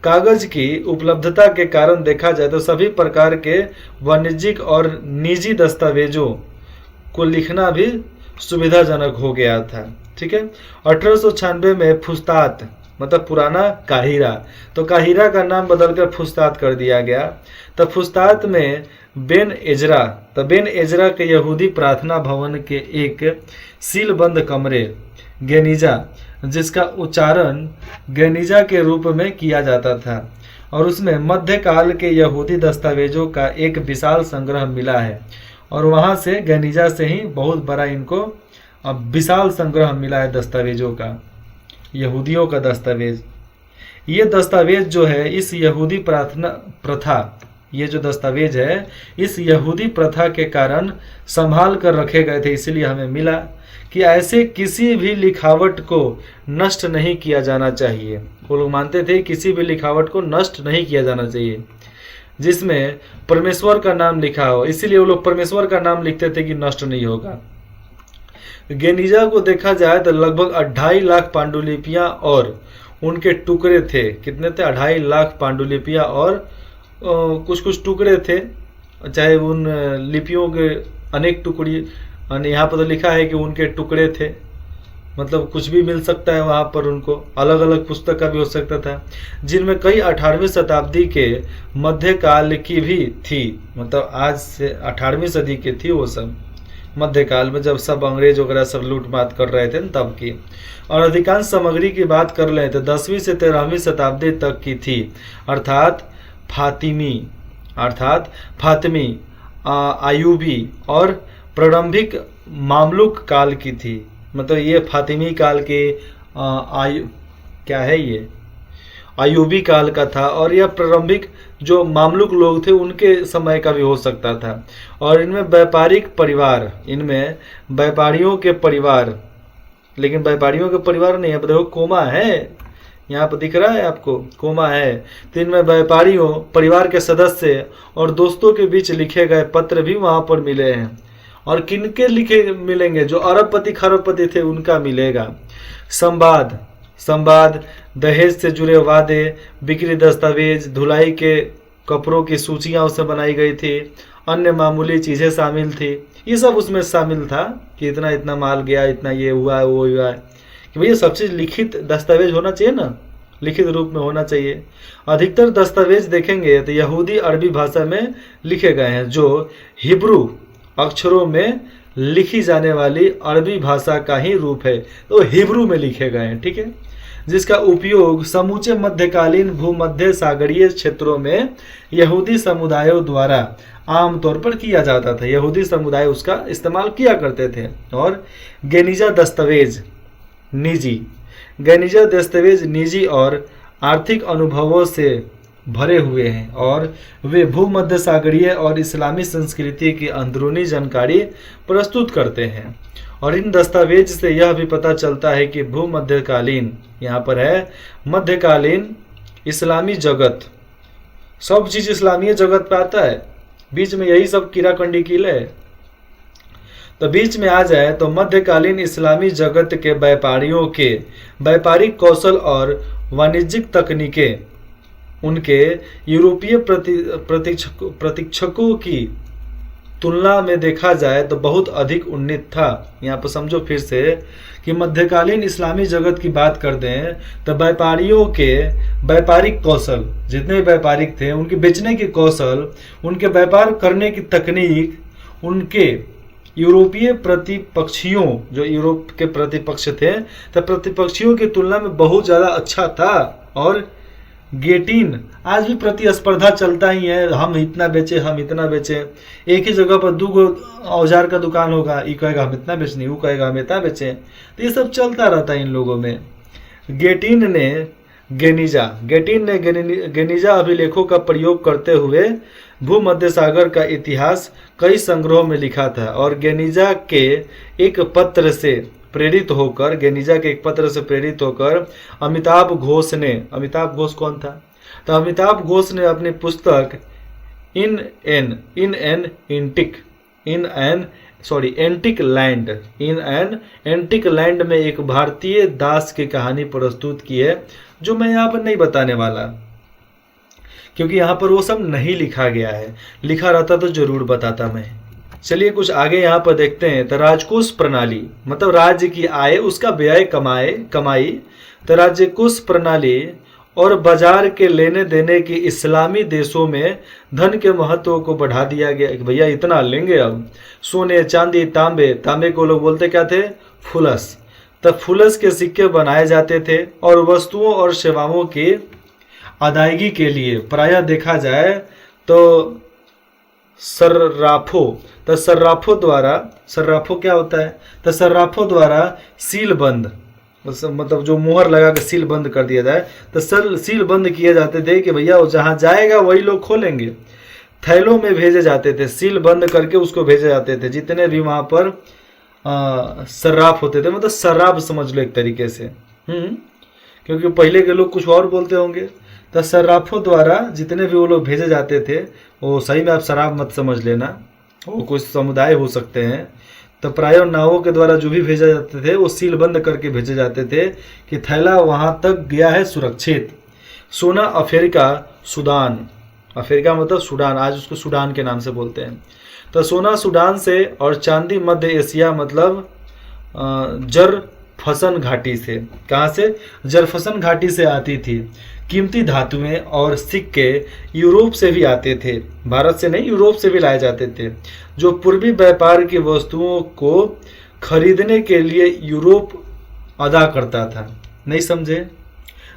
Speaker 1: कागज की उपलब्धता के कारण देखा जाए तो सभी प्रकार के वाणिज्यिक और निजी दस्तावेजों को लिखना भी सुविधाजनक हो गया था। ठीक है। 1896 में फुस्तात, मतलब पुराना काहिरा, तो काहिरा का नाम बदलकर फुस्तात कर दिया गया। तो फुस्तात में बेन एजरा के यहूदी प्रार्थना भवन के एक सीलबंद कमरे, गेनिजा, जिसका उच्चारण गेनिजा के रूप में किया जाता था, और उसमें मध्यकाल के यहूदी दस्तावेजों का एक विशाल संग्रह मिला है। और वहाँ से गेनिजा से ही बहुत बड़ा इनको विशाल संग्रह मिला है दस्तावेजों का, यहूदियों का दस्तावेज। ये दस्तावेज जो है इस यहूदी प्रार्थना प्रथा, ये जो दस्तावेज है इस यहूदी प्रथा के कारण संभाल कर रखे गए थे। इसलिए हमें मिला कि ऐसे किसी भी लिखावट को नष्ट नहीं किया जाना चाहिए। वो लोग मानते थे किसी भी लिखावट को नष्ट नहीं किया जाना चाहिए जिसमें परमेश्वर का नाम लिखा हो, इसीलिए वो लोग परमेश्वर का नाम लिखते थे कि नष्ट नहीं होगा। गेनिजा को देखा जाए तो लगभग 2.5 लाख पांडुलिपियां और उनके टुकड़े थे। कितने थे? 2.5 लाख पांडुलिपियां और कुछ कुछ टुकड़े थे, चाहे उन लिपियों के अनेक टुकड़ी, यहाँ पर तो लिखा है कि उनके टुकड़े थे, मतलब कुछ भी मिल सकता है वहाँ पर, उनको अलग अलग पुस्तक का भी हो सकता था, जिनमें कई 18वीं शताब्दी के मध्यकाल की भी थी। मतलब आज से 18वीं सदी की थी वो सब, मध्यकाल में जब सब अंग्रेज वगैरह सब लूटमात कर रहे थे तब की। और अधिकांश सामग्री की बात कर लें तो 10वीं से 13वीं शताब्दी तक की थी, अर्थात फातिमी, आयूबी और प्रारंभिक मामलुक काल की थी। मतलब ये फातिमी काल के आयूबी काल का था, और यह प्रारंभिक जो मामलुक लोग थे उनके समय का भी हो सकता था। और इनमें व्यापारियों के परिवार, लेकिन व्यापारियों के परिवार नहीं है, देखो कोमा है, यहाँ पर दिख रहा है आपको, कोमा है। तो इनमें व्यापारियों, परिवार के सदस्य और दोस्तों के बीच लिखे गए पत्र भी वहाँ पर मिले हैं। और किनके लिखे मिलेंगे? जो अरबपति खरबपति थे उनका मिलेगा। संवाद, दहेज से जुड़े वादे, बिक्री दस्तावेज, धुलाई के कपड़ों की सूचियाँ उससे बनाई गई थी, अन्य मामूली चीज़ें शामिल थी। ये सब उसमें शामिल था कि इतना इतना माल गया, इतना ये हुआ वो हुआ, कि भैया सब चीज़ लिखित दस्तावेज होना चाहिए ना, लिखित रूप में होना चाहिए। अधिकतर दस्तावेज देखेंगे तो यहूदी अरबी भाषा में लिखे गए हैं, जो हिब्रू अक्षरों में लिखी जाने वाली अरबी भाषा का ही रूप है, तो हिब्रू में लिखे गए हैं, ठीक है, जिसका उपयोग समूचे मध्यकालीन भूमध्य सागरीय क्षेत्रों में यहूदी समुदायों द्वारा आमतौर पर किया जाता था। यहूदी समुदाय उसका इस्तेमाल किया करते थे। और गेनिजा दस्तावेज निजी और आर्थिक अनुभवों से भरे हुए हैं और वे भूमध्य सागरीय और इस्लामी संस्कृति की अंदरूनी जानकारी प्रस्तुत करते हैं। और इन दस्तावेज से यह भी पता चलता है कि भूमध्यकालीन, यहाँ पर है मध्यकालीन इस्लामी जगत, सब चीज इस्लामी जगत पे आता है, बीच में यही सब कीड़ा कंडी कील है, तो बीच में आ जाए तो मध्यकालीन इस्लामी जगत के व्यापारियों के व्यापारिक कौशल और वाणिज्यिक तकनीकें उनके यूरोपीय प्रतीक्षकों की तुलना में देखा जाए तो बहुत अधिक उन्नत था। यहाँ पर समझो फिर से कि मध्यकालीन इस्लामी जगत की बात करते हैं तो व्यापारियों के व्यापारिक कौशल, जितने व्यापारिक थे उनके बेचने के कौशल, उनके व्यापार करने की तकनीक, उनके यूरोपीय प्रतिपक्षियों, जो यूरोप के प्रतिपक्ष थे, तो प्रतिपक्षियों की तुलना में बहुत ज़्यादा अच्छा था। और गेटिन, आज भी प्रतिस्पर्धा चलता ही है, हम इतना बेचे, हम इतना बेचे। एक ही जगह पर दो औजार का दुकान होगा, ये कहेगा हम इतना बेचनी, वो कहेगा हम इतना बेचें, तो ये सब चलता रहता है इन लोगों में। गेटिन ने गेनिजा अभिलेखों का प्रयोग करते हुए भूमध्य सागर का इतिहास कई संग्रहों में लिखा था। और गेनिजा के एक पत्र से प्रेरित होकर अमिताभ घोष कौन था? तो अमिताभ घोष ने अपनी पुस्तक इन एन एंटिक लैंड में एक भारतीय दास की कहानी प्रस्तुत की है, जो मैं यहाँ पर नहीं बताने वाला, क्योंकि यहाँ पर वो सब नहीं लिखा गया है। लिखा रहता तो जरूर बताता मैं। चलिए कुछ आगे यहाँ पर देखते हैं। तो राजकोष प्रणाली मतलब राज्य की आय, उसका व्यय कमाई। तो राजकोष प्रणाली और बाजार के लेने देने की इस्लामी देशों में धन के महत्व को बढ़ा दिया गया कि भैया इतना लेंगे अब। सोने, चांदी, तांबे को लोग बोलते क्या थे? फुलस। तब फुलस के सिक्के बनाए जाते थे और वस्तुओं और सेवाओं की अदायगी के लिए प्रायः देखा जाए तो सर्राफों क्या होता है? तो सर्राफों द्वारा सील बंद, मतलब जो मुहर लगा के सील बंद कर दिया जाए, तो सील बंद किए जाते थे कि भैया जहाँ जाएगा वही लोग खोलेंगे। थैलों में भेजे जाते थे, सील बंद करके उसको भेजे जाते थे। जितने भी वहाँ पर सर्राफ होते थे, मतलब शराब समझ लो एक तरीके से, क्योंकि पहले के लोग कुछ और बोलते होंगे। तो सर्राफों द्वारा जितने भी वो लोग भेजे जाते थे, वो सही में आप शराब मत समझ लेना, वो कुछ समुदाय हो सकते हैं। तो प्रायः नावों के द्वारा जो भी भेजे जाते थे वो सील बंद करके भेजे जाते थे कि थैला वहाँ तक गया है सुरक्षित। सोना अफ्रीका मतलब सूडान, आज उसको सूडान के नाम से बोलते हैं। तो सोना सूडान से और चांदी मध्य एशिया मतलब जरफसन घाटी से। कहाँ से? जरफसन घाटी से आती थी। कीमती धातुएं और सिक्के यूरोप से भी आते थे, भारत से नहीं, यूरोप से भी लाए जाते थे, जो पूर्वी व्यापार की वस्तुओं को खरीदने के लिए यूरोप अदा करता था। नहीं समझे?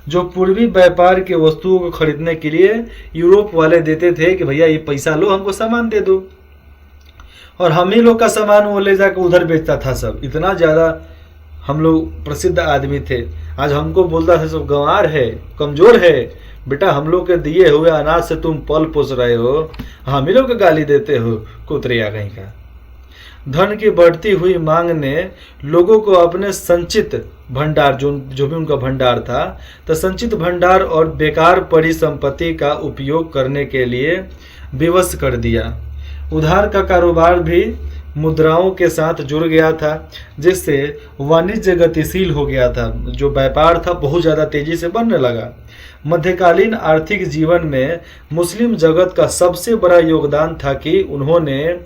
Speaker 1: जो पूर्वी व्यापार की वस्तुओं को खरीदने के लिए यूरोप वाले देते थे कि भैया ये पैसा लो, हमको सामान दे दो, और हम ही लोग का सामान वो ले जाकर उधर बेचता था सब। इतना ज़्यादा हम लोग प्रसिद्ध आदमी थे। आज हमको बोलता था सब गंवार है, कमजोर है, बेटा हम लोग के दिए हुए अनाज से तुम पल पोस रहे हो, हम ही लोग को गाली देते हो, कुतरिया कहीं का। धन की बढ़ती हुई मांग ने लोगों को अपने संचित भंडार, जो भी उनका भंडार था, तो संचित भंडार और बेकार पड़ी संपत्ति का उपयोग करने के लिए विवश कर दिया। उधार का कारोबार भी मुद्राओं के साथ जुड़ गया था, जिससे वाणिज्य गतिशील हो गया था। जो व्यापार था बहुत ज़्यादा तेजी से बढ़ने लगा। मध्यकालीन आर्थिक जीवन में मुस्लिम जगत का सबसे बड़ा योगदान था कि उन्होंने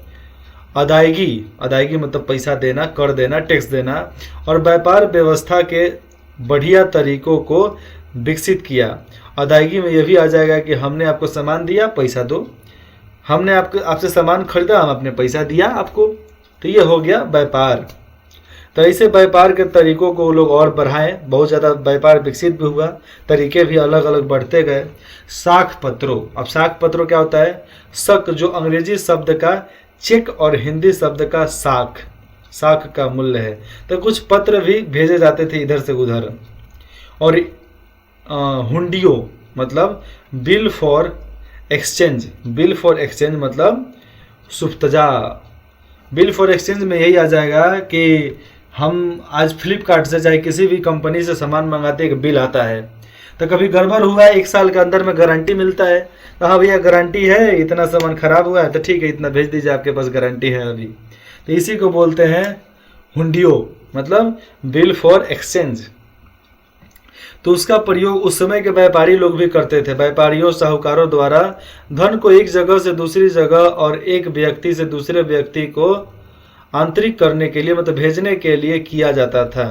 Speaker 1: अदायगी मतलब पैसा देना, कर देना, टैक्स देना और व्यापार व्यवस्था के बढ़िया तरीकों को विकसित किया। अदायगी में यह भी आ जाएगा कि हमने आपको सामान दिया, पैसा दो, हमने आपसे सामान खरीदा, हम अपने पैसा दिया आपको, तो ये हो गया व्यापार। तो ऐसे व्यापार के तरीकों को वो लोग और बढ़ाएं, बहुत ज़्यादा व्यापार विकसित भी हुआ, तरीके भी अलग अलग बढ़ते गए। साख पत्रों, अब साख पत्रों क्या होता है? शक जो अंग्रेजी शब्द का चेक और हिंदी शब्द का साख, साख का मूल्य है। तो कुछ पत्र भी भेजे जाते थे इधर से उधर। और हुंडियो मतलब bill for exchange, bill for exchange मतलब सुफ्तजा। बिल फॉर एक्सचेंज में यही आ जाएगा कि हम आज फ्लिपकार्ट से चाहे किसी भी कंपनी से सामान मंगाते हैं, बिल आता है, तो कभी गड़बड़ हुआ है 1 साल के अंदर में गारंटी मिलता है, तो हाँ भैया गारंटी है, इतना सामान खराब हुआ है तो ठीक है इतना भेज दीजिए, आपके पास गारंटी है अभी। तो इसी को बोलते हैं हुंडियो, मतलब बिल फॉर एक्सचेंज। तो उसका प्रयोग उस समय के व्यापारी लोग भी करते थे। व्यापारियों साहूकारों द्वारा धन को एक जगह से दूसरी जगह और एक व्यक्ति से दूसरे व्यक्ति को आंतरिक करने के लिए, मतलब भेजने के लिए किया जाता था।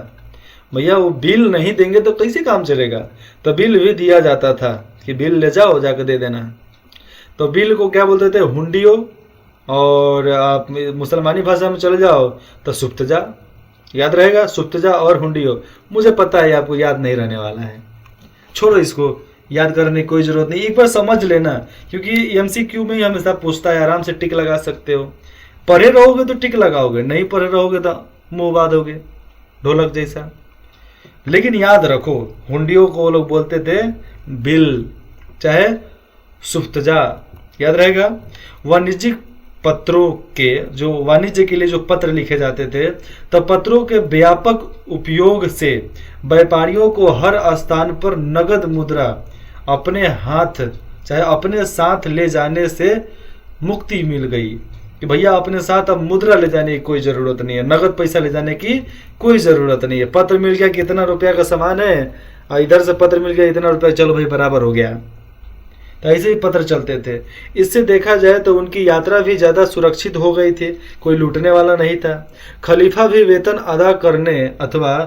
Speaker 1: भैया वो बिल नहीं देंगे तो कैसे काम चलेगा? तो बिल भी दिया जाता था कि बिल ले जाओ जाकर दे देना। तो बिल को क्या बोलते थे? हुंडियो। और आप मुसलमानी भाषा में चले जाओ तो सुफ्तजा। याद रहेगा, सुफ्तजा और हुंडियो। मुझे पता है आपको याद नहीं रहने वाला है, छोड़ो इसको, याद करने की कोई जरूरत नहीं, एक बार समझ लेना, क्योंकि एमसीक्यू में ही हमेशा पूछता है, आराम से टिक लगा सकते हो। पढ़े रहोगे तो टिक लगाओगे, नहीं पढ़े रहोगे तो मुंह बांधोगे ढोलक जैसा। लेकिन याद रखो, हुंडियों को वो लोग बोलते थे बिल, चाहे सुफ्तजा, याद रहेगा। वाणिज्यिक पत्रों के, जो वाणिज्य के लिए जो पत्र लिखे जाते थे, तो पत्रों के व्यापक उपयोग से व्यापारियों को हर स्थान पर नगद मुद्रा अपने हाथ, चाहे अपने साथ ले जाने से मुक्ति मिल गई कि भैया अपने साथ अब मुद्रा ले जाने की कोई ज़रूरत नहीं है, नगद पैसा ले जाने की कोई ज़रूरत नहीं है। पत्र मिल गया कि इतना रुपया का सामान है, और इधर से पत्र मिल गया इतना रुपया, चलो भाई बराबर हो गया। तो ऐसे ही पत्र चलते थे। इससे देखा जाए तो उनकी यात्रा भी ज़्यादा सुरक्षित हो गई थी, कोई लूटने वाला नहीं था। खलीफा भी वेतन अदा करने अथवा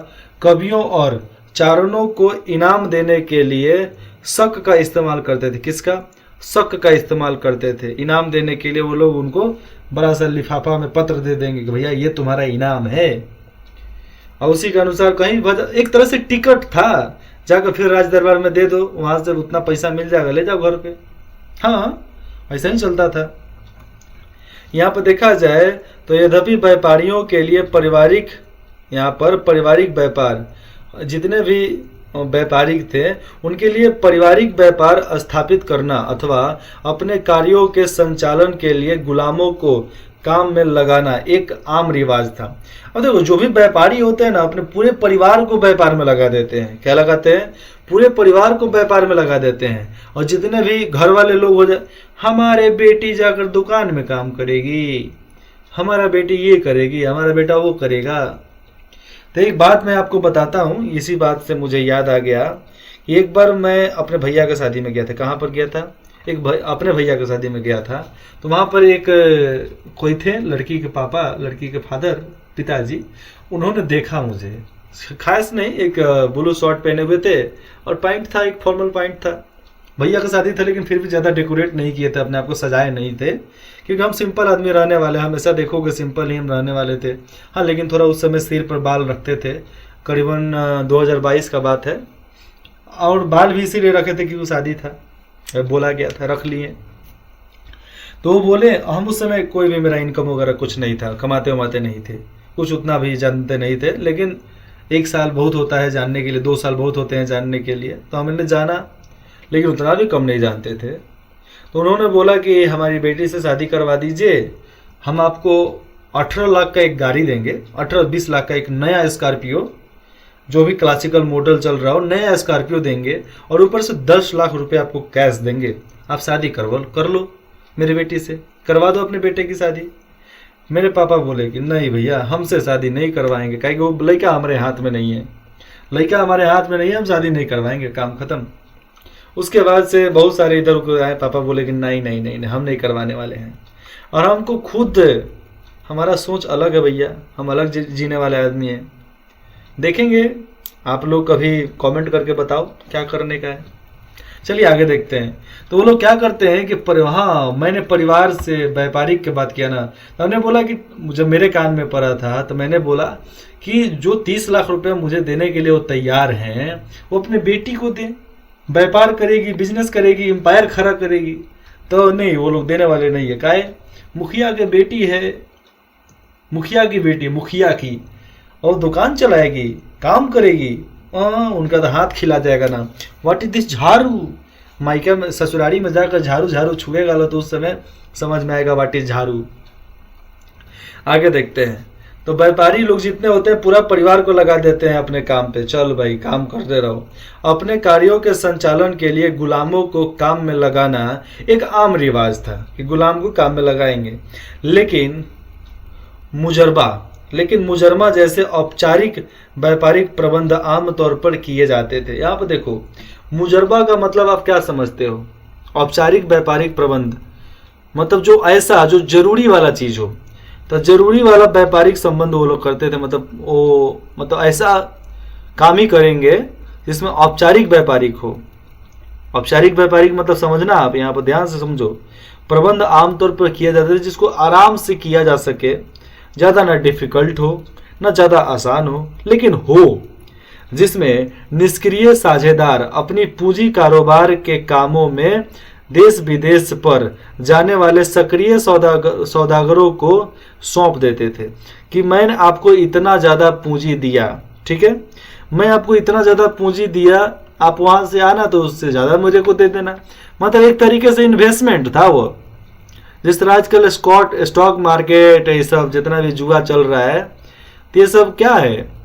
Speaker 1: कवियों और चारणों को इनाम देने के लिए शक का इस्तेमाल करते थे। किसका? शक का इस्तेमाल करते थे इनाम देने के लिए। वो लोग उनको बड़ा सा लिफाफा में पत्र दे देंगे कि भैया ये तुम्हारा इनाम है, और उसी के अनुसार कहीं एक तरह से टिकट था, जाकर फिर राज दरबार में दे दो, वहां से उतना पैसा मिल जाएगा, ले जाओ घर पे। हाँ, ऐसा ही चलता था। यहाँ पर देखा जाए तो यद्यपि व्यापारियों के लिए पारिवारिक, यहाँ पर पारिवारिक व्यापार, जितने भी व्यापारिक थे उनके लिए पारिवारिक व्यापार स्थापित करना अथवा अपने कार्यों के संचालन के लिए गुलामों को काम में लगाना एक आम रिवाज था। अब देखो, जो भी व्यापारी होते हैं ना, अपने पूरे परिवार को व्यापार में लगा देते हैं। क्या लगाते हैं? पूरे परिवार को व्यापार में लगा देते हैं। और जितने भी घर वाले लोग हो जाए, हमारे बेटी जाकर दुकान में काम करेगी, हमारा बेटी ये करेगी, हमारा बेटा वो करेगा। तो एक बात मैं आपको बताता हूँ, इसी बात से मुझे याद आ गया कि एक बार मैं अपने भैया की शादी में गया था। कहाँ पर गया था? अपने भैया की शादी में गया था। तो वहाँ पर एक कोई थे, लड़की के पापा, लड़की के फादर, पिताजी, उन्होंने देखा मुझे, खास नहीं, एक ब्लू शर्ट पहने हुए थे और पैंट था, एक फॉर्मल पैंट था। भैया का शादी था लेकिन फिर भी ज़्यादा डेकोरेट नहीं किए थे, अपने आप को सजाए नहीं थे, क्योंकि हम सिंपल आदमी रहने वाले, हमेशा देखोगे सिंपल ही हम रहने वाले थे। हाँ, लेकिन थोड़ा उस समय सिर पर बाल रखते थे। करीबन 2022 का बात है, और बाल भी इसीलिए रखे थे क्योंकि शादी था, बोला गया था, रख लिए। तो वो बोले, हम उस समय कोई भी मेरा इनकम वगैरह कुछ नहीं था, कमाते वमाते नहीं थे, कुछ उतना भी जानते नहीं थे, लेकिन 1 साल बहुत होता है जानने के लिए, 2 साल बहुत होते हैं जानने के लिए, तो हमने जाना, लेकिन उतना भी कम नहीं जानते थे। तो उन्होंने बोला कि हमारी बेटी से शादी करवा दीजिए, हम आपको 18 लाख का एक गाड़ी देंगे, 18-20 लाख का एक नया स्कॉर्पियो, जो भी क्लासिकल मॉडल चल रहा हो, नया स्कॉर्पियो देंगे, और ऊपर से 10 लाख रुपए आपको कैश देंगे, आप शादी कर लो मेरी बेटी से, करवा दो अपने बेटे की शादी। मेरे पापा बोले कि नहीं भैया, हमसे शादी नहीं करवाएंगे, कहेंगे वो लड़का हमारे हाथ में नहीं है, लड़का हमारे हाथ में नहीं है, हम शादी नहीं करवाएंगे, काम खत्म। उसके बाद से बहुत सारे इधर उधर आए, पापा बोले कि नहीं नहीं नहीं, हम नहीं करवाने वाले हैं। और हमको खुद, हमारा सोच अलग है भैया, हम अलग जीने वाले आदमी हैं। देखेंगे, आप लोग कभी कमेंट करके बताओ क्या करने का है। चलिए आगे देखते हैं। तो वो लोग क्या करते हैं कि हाँ, मैंने परिवार से व्यापारिक की बात किया ना, तो हमने बोला कि जब मेरे कान में पड़ा था तो मैंने बोला कि जो 30 लाख रुपए मुझे देने के लिए वो तैयार हैं, वो अपने बेटी को दें, व्यापार करेगी, बिजनेस करेगी, एम्पायर खड़ा करेगी। तो नहीं, वो लोग देने वाले नहीं है। काहे? मुखिया की बेटी है, मुखिया की बेटी, मुखिया की, और दुकान चलाएगी, काम करेगी, उनका तो हाथ खिला जाएगा ना। व्हाट इज दिस झाड़ू? मायका में, ससुरारी में जाकर झाड़ू झाड़ू छुएगा लो तो उस समय समझ में आएगा व्हाट इज झाड़ू। आगे देखते हैं। तो व्यापारी लोग जितने होते हैं पूरा परिवार को लगा देते हैं अपने काम पे। चल भाई काम करते रहो। अपने कार्यों के संचालन के लिए गुलामों को काम में लगाना एक आम रिवाज था कि गुलाम को काम में लगाएंगे। लेकिन मुजरमा जैसे औपचारिक व्यापारिक प्रबंध आमतौर पर किए जाते थे। यहाँ पर देखो, मुजरबा का मतलब आप क्या समझते हो? औपचारिक व्यापारिक प्रबंध मतलब जो ऐसा जो जरूरी वाला चीज हो, तो जरूरी वाला व्यापारिक संबंध वो लोग करते थे। मतलब ऐसा काम ही करेंगे जिसमें औपचारिक व्यापारिक हो। औपचारिक व्यापारिक मतलब समझना, आप यहाँ पर ध्यान से समझो। प्रबंध आमतौर पर किया जाता है जिसको आराम से किया जा सके, ज़्यादा ना डिफिकल्ट हो ना ज़्यादा आसान हो, लेकिन हो जिसमें निष्क्रिय साझेदार अपनी पूंजी कारोबार के कामों में देश विदेश पर जाने वाले सक्रिय सौदागरों को सौंप देते थे कि मैंने आपको इतना ज़्यादा पूंजी दिया, ठीक है, मैं आपको इतना ज़्यादा पूंजी दिया, आप वहाँ से आना तो उससे ज़्यादा मुझे को दे देना। मतलब एक तरीके से इन्वेस्टमेंट था वो। जिस तरह आजकल स्टॉक मार्केट, ये सब जितना भी जुआ चल रहा है, तो ये सब क्या है?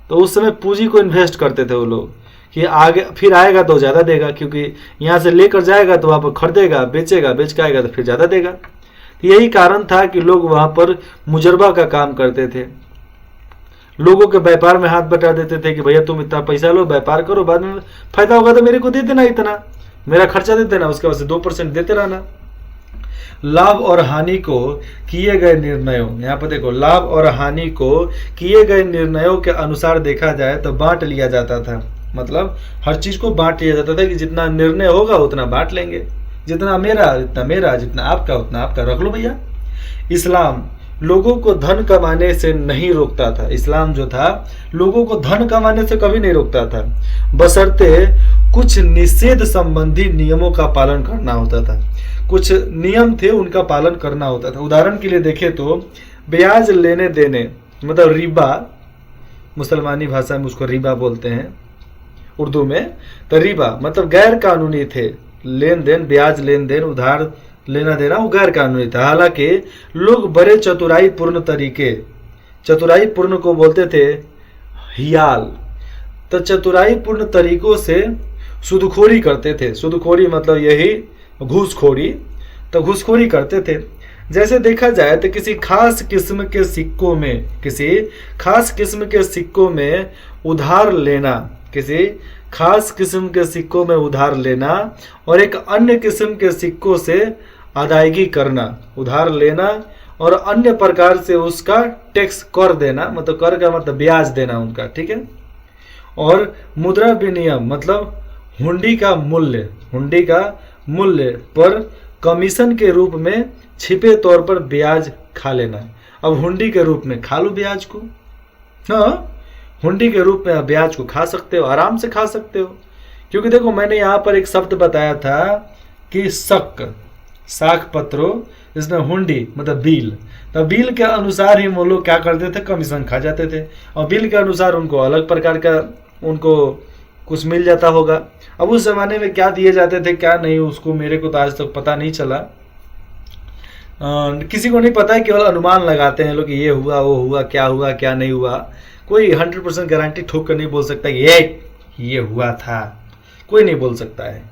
Speaker 1: तो उस समय पूंजी को इन्वेस्ट करते थे वो लोग कि आगे फिर आएगा तो ज़्यादा देगा, क्योंकि यहाँ से लेकर जाएगा तो वहाँ पर खरीदेगा, बेचेगा, बेच के आएगा तो फिर ज़्यादा देगा। तो यही कारण था कि लोग वहाँ पर मुजरबा का काम करते थे। लोगों के व्यापार में हाथ बटा देते थे कि भैया तुम इतना पैसा लो, व्यापार करो, बाद में फायदा होगा तो मेरे को दे देना, इतना मेरा खर्चा दे देना, उसके बाद से 2% देते रहना। लाभ और हानि को किए गए निर्णयों, यहाँ पर देखो, लाभ और हानि को किए गए निर्णयों के अनुसार देखा जाए तो बांट लिया जाता था। मतलब हर चीज को बांट लिया जाता था कि जितना निर्णय होगा उतना बांट लेंगे, जितना मेरा उतना मेरा, जितना आपका उतना आपका, रख लो भैया। इस्लाम लोगों को धन कमाने से नहीं रोकता था। इस्लाम जो था लोगों को धन कमाने से कभी नहीं रोकता था, बशर्ते कुछ निषेध संबंधी नियमों का पालन करना होता था। कुछ नियम थे, उनका पालन करना होता था। उदाहरण के लिए देखें तो ब्याज लेने देने, मतलब रिबा, मुसलमानी भाषा में उसको रिबा बोलते हैं, उर्दू में। तो रिबा मतलब गैर कानूनी थे लेन देन, ब्याज लेन देन, उधार लेना देना, वो गैर कानूनी था। हालांकि लोग बड़े चतुराई पूर्ण को बोलते थे हियाल। तो चतुराई पूर्ण तरीकों से सूदखोरी करते थे। सूदखोरी मतलब यही घूसखोरी। तो घूसखोरी करते थे। जैसे देखा जाए तो किसी खास किस्म के सिक्कों में उधार लेना, किसी खास किस्म के सिक्कों में उधार लेना और एक अन्य किस्म के सिक्कों से अदायगी करना, उधार लेना और अन्य प्रकार से उसका टैक्स कर देना, मतलब कर का मतलब ब्याज देना उनका, ठीक है। और मुद्रा विनिमय मतलब हुंडी का मूल्य पर कमीशन के रूप में छिपे तौर पर ब्याज खा लेना। अब हुंडी के रूप में खा लो ब्याज को, हाँ, हुंडी के रूप में ब्याज को खा सकते हो, आराम से खा सकते हो। क्योंकि देखो मैंने यहाँ पर एक शब्द बताया था कि साख पत्रों, इसमें हुंडी मतलब बिल। तो बिल के अनुसार ही वो लोग क्या करते थे, कमीशन खा जाते थे। और बिल के अनुसार उनको अलग प्रकार का उनको कुछ मिल जाता होगा। अब उस जमाने में क्या दिए जाते थे क्या नहीं, उसको मेरे को तो आज तक पता नहीं चला। किसी को नहीं पता है, केवल अनुमान लगाते हैं लोग कि ये हुआ वो हुआ, क्या नहीं हुआ। कोई 100% गारंटी ठोक कर नहीं बोल सकता ये हुआ था, कोई नहीं बोल सकता है।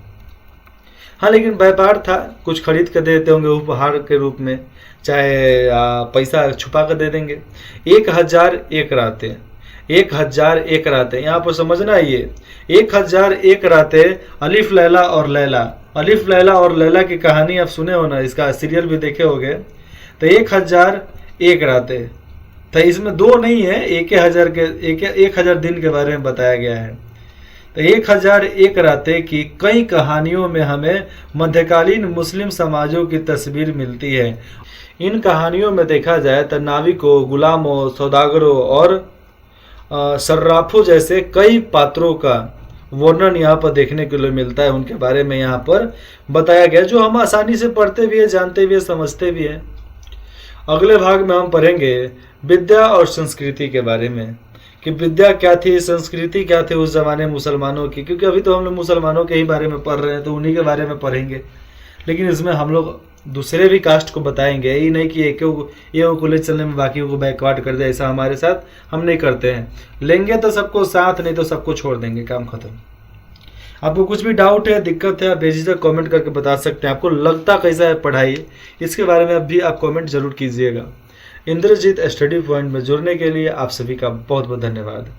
Speaker 1: हाँ, लेकिन व्यापार था, कुछ खरीद कर देते होंगे उपहार के रूप में, चाहे पैसा छुपा कर दे देंगे। 1001 रातें, 1001 रातें, यहाँ पर समझना ये 1001 रातें अलिफ लैला और लैला। अलिफ लैला और लैला की कहानी आप सुने हो ना, इसका सीरियल भी देखे होंगे। तो 1001 रातें, तो इसमें दो नहीं है, 1000 दिन के बारे में बताया गया है। तो 1001 रातें की कई कहानियों में हमें मध्यकालीन मुस्लिम समाजों की तस्वीर मिलती है। इन कहानियों में देखा जाए तो नाविकों, गुलामों, सौदागरों और सर्राफों जैसे कई पात्रों का वर्णन यहाँ पर देखने के लिए मिलता है। उनके बारे में यहाँ पर बताया गया, जो हम आसानी से पढ़ते भी है, जानते भी है, समझते भी हैं। अगले भाग में हम पढ़ेंगे विद्या और संस्कृति के बारे में, कि विद्या क्या थी, संस्कृति क्या थी उस जमाने मुसलमानों की। क्योंकि अभी तो हम लोग मुसलमानों के ही बारे में पढ़ रहे हैं, तो उन्हीं के बारे में पढ़ेंगे। लेकिन इसमें हम लोग दूसरे भी कास्ट को बताएंगे, यही नहीं कि एक को ले चलने में बाकी को बैकवर्ड कर दे, ऐसा हमारे साथ हम नहीं करते हैं। लेंगे तो सबको साथ, नहीं तो सबको छोड़ देंगे, काम खत्म। आपको कुछ भी डाउट है, दिक्कत है, आप बेझिझक कमेंट करके बता सकते हैं। आपको लगता कैसा है पढ़ाई, इसके बारे में भी आप कमेंट जरूर कीजिएगा। इंद्रजीत स्टडी पॉइंट में जुड़ने के लिए आप सभी का बहुत बहुत धन्यवाद।